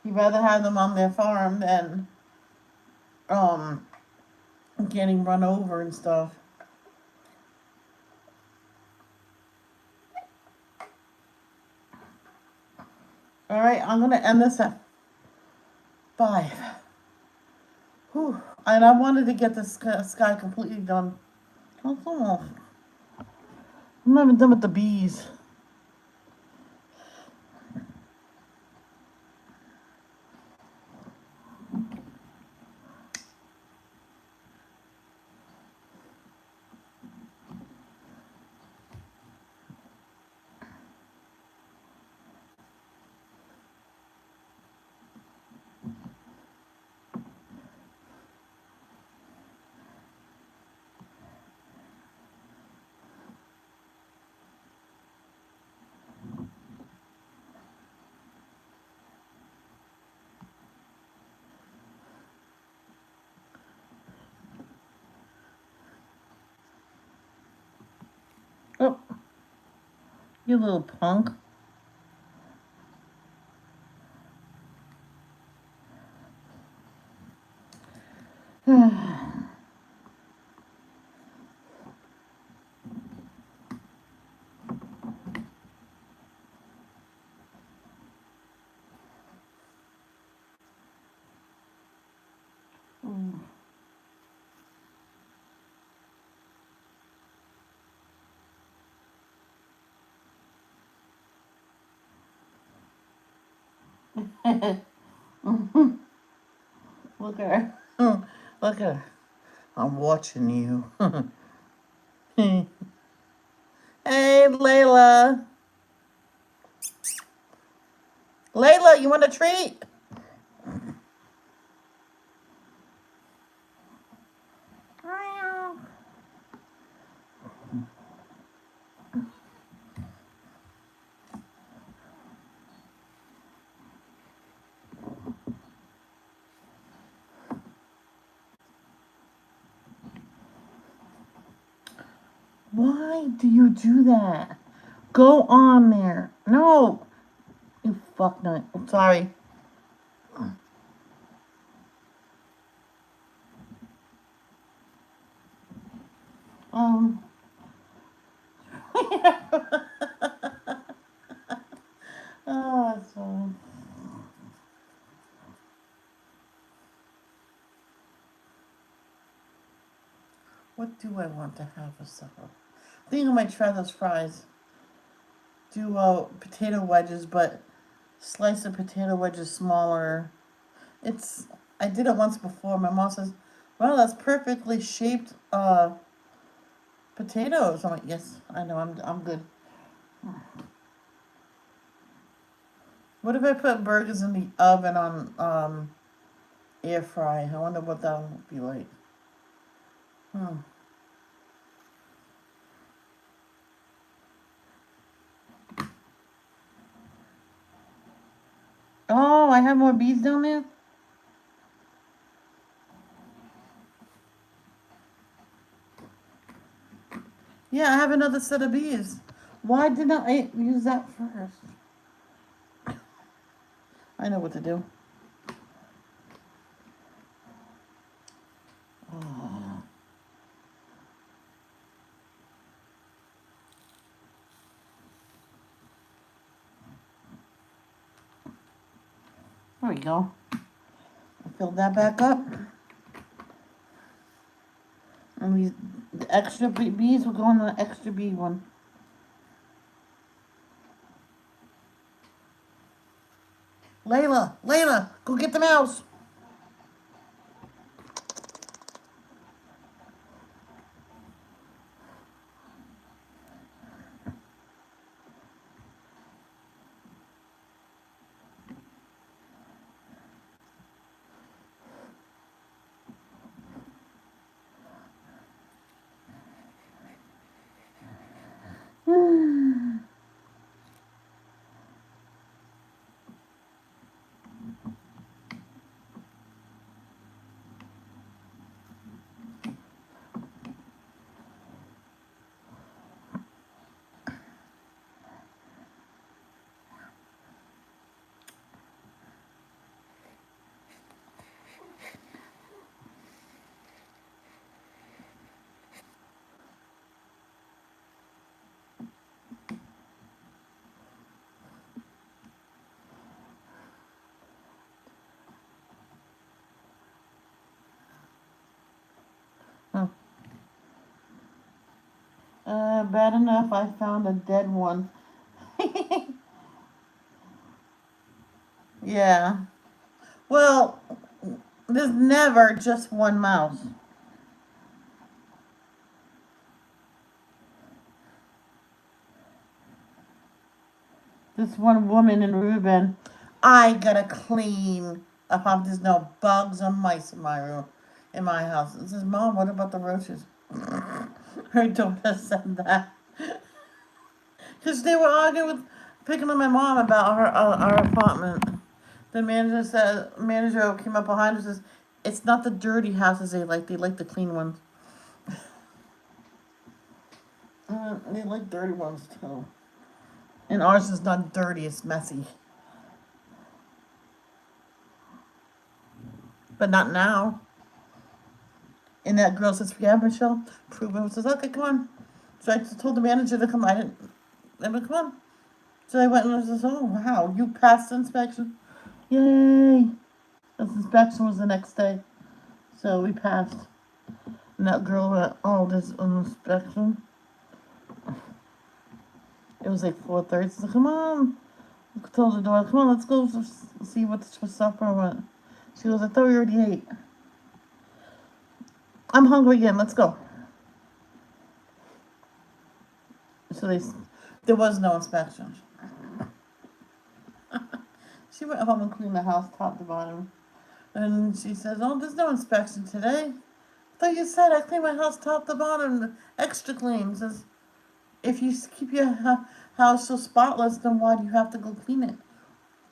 He'd rather have them on their farm than um getting run over and stuff. All right, I'm gonna end this at 5. Whew. And I wanted to get this sky completely done. That's almost. I'm not even done with the bees. You little punk. Look at her. Look at her. I'm watching you. Hey, Layla. Layla, you want a treat? Why do you do that? Go on there. No. You fuck nut. I'm sorry. Um. Oh, so. What do I want to have for supper? I think I might try those fries. Do potato wedges, but slice the potato wedges smaller. It's I did it once before. My mom says, "Well, that's perfectly shaped potatoes." I'm like, "Yes, I know. I'm good." What if I put burgers in the oven on air fry? I wonder what that would be like. Hmm. Oh, I have more bees down there. Yeah, I have another set of bees. Why didn't I use that first? I know what to do. Oh, there we go. I filled that back up. And the extra bees will go in the extra bee one. Layla, Layla, go get the mouse. Huh. Bad enough I found a dead one. Yeah. Well, there's never just one mouse. This one woman in Reuben, I gotta clean. I hope there's no bugs or mice in my room, in my house. It says, Mom, what about the roaches? Her daughter said that. Because they were arguing with, picking on my mom about our apartment. The manager came up behind us and says, it's not the dirty houses they like the clean ones. They like dirty ones too. And ours is not dirty, it's messy. But not now. And that girl says, yeah, Michelle, prove it. Says, okay, come on. So I just told the manager to come. I didn't. I mean, come on. So I went and I says, oh, wow, you passed the inspection. Yay. The inspection was the next day. So we passed. And that girl went, oh, this inspection. It was like 4:30. So come on. I told the door, come on, let's go see what's for supper. What? She goes, I thought we already ate. I'm hungry again. Let's go. So there was no inspection. She went home and cleaned the house top to bottom. And she says, oh, there's no inspection today. I thought you said I clean my house top to bottom, extra clean. Says, if you keep your house so spotless, then why do you have to go clean it?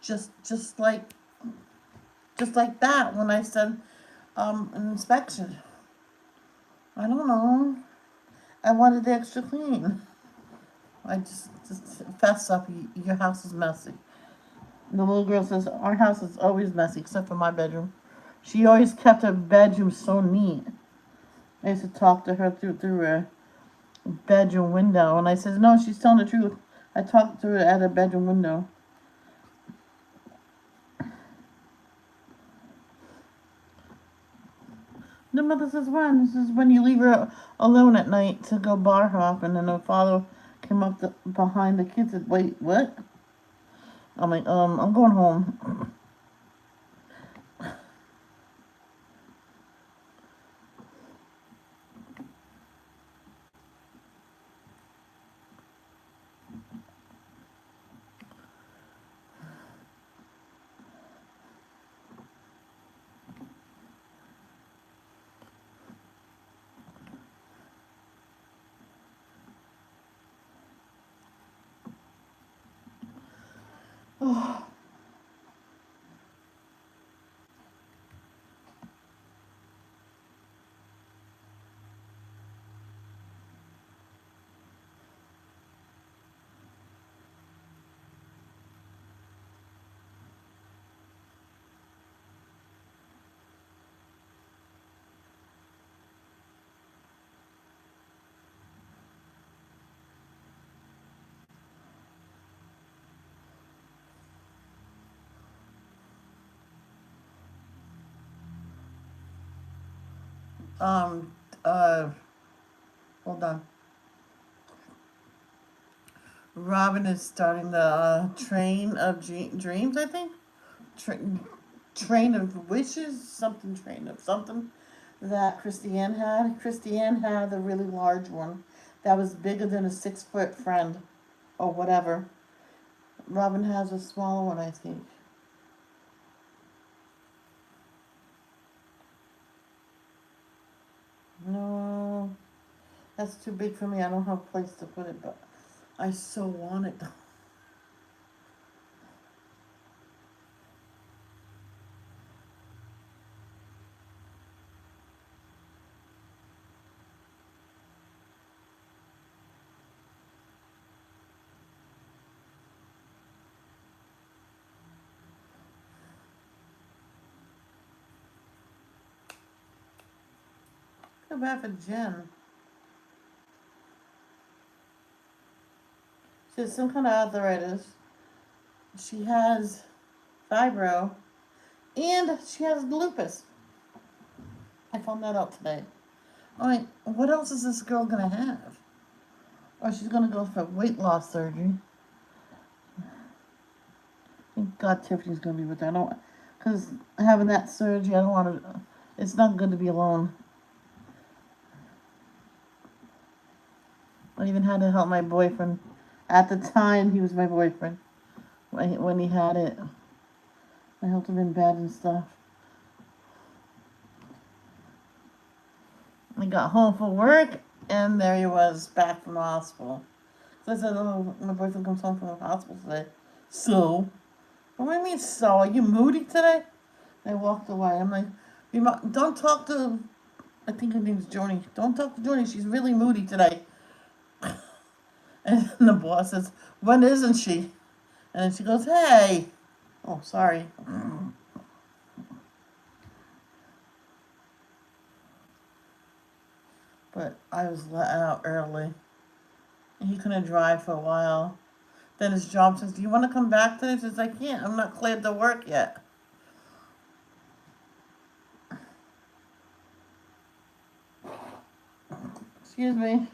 Just like that when I said an inspection. I don't know. I wanted the extra clean. I just fess up. Your house is messy. And the little girl says, our house is always messy except for my bedroom. She always kept her bedroom so neat. I used to talk to her through her bedroom window, and I said, no, she's telling the truth. I talked to her at her bedroom window. The mother says, when? This is when you leave her alone at night to go bar hop, and then her father came up behind the kids and said, wait, what? I'm like, I'm going home. Oh. Um, uh, hold on. Robin is starting the train of dreams, I think. Train of wishes, something train of something that Christiane had. Christiane had a really large one that was bigger than a 6 foot friend or whatever. Robin has a smaller one, I think. No, that's too big for me. I don't have a place to put it, but I so want it. Feel bad for Jen. She has some kind of arthritis. She has fibro, and she has lupus. I found that out today. I'm like, what else is this girl gonna have? Or she's gonna go for weight loss surgery. Thank God Tiffany's gonna be with her. I don't, because having that surgery, I don't want to. It's not good to be alone. I even had to help my boyfriend. At the time, he was my boyfriend when he had it. I helped him in bed and stuff. I got home from work, and there he was, back from the hospital. So I said, oh, my boyfriend comes home from the hospital today. So? What do you mean, so? Are you moody today? I walked away. I'm like, don't talk to, I think her name's Joni. Don't talk to Joni. She's really moody today. And the boss says, when isn't she? And then she goes, hey. Oh, sorry. But I was let out early. And he couldn't drive for a while. Then his job says, do you want to come back today? He says, I can't. I'm not cleared to work yet. Excuse me.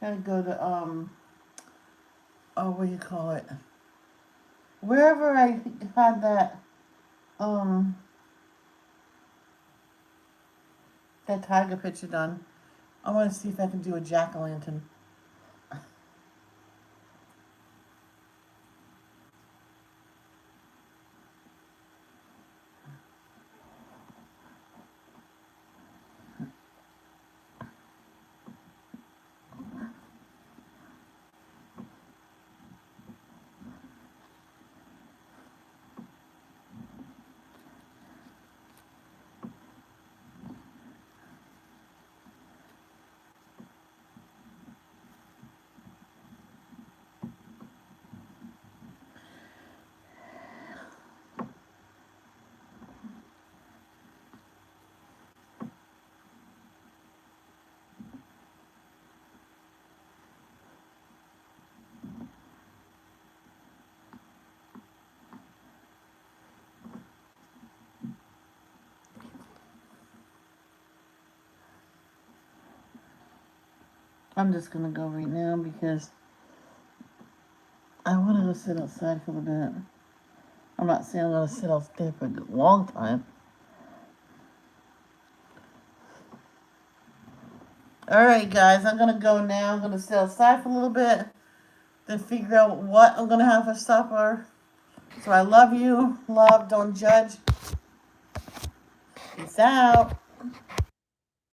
Gotta go to, what do you call it? Wherever I had um, that tiger picture done, I want to see if I can do a jack-o'-lantern. I'm just gonna go right now because I want to go sit outside for a bit. I'm not saying I'm gonna sit out there for a long time. Alright, guys, I'm gonna go now. I'm gonna sit outside for a little bit, then figure out what I'm gonna have for supper. So I love you. Love, don't judge. Peace out.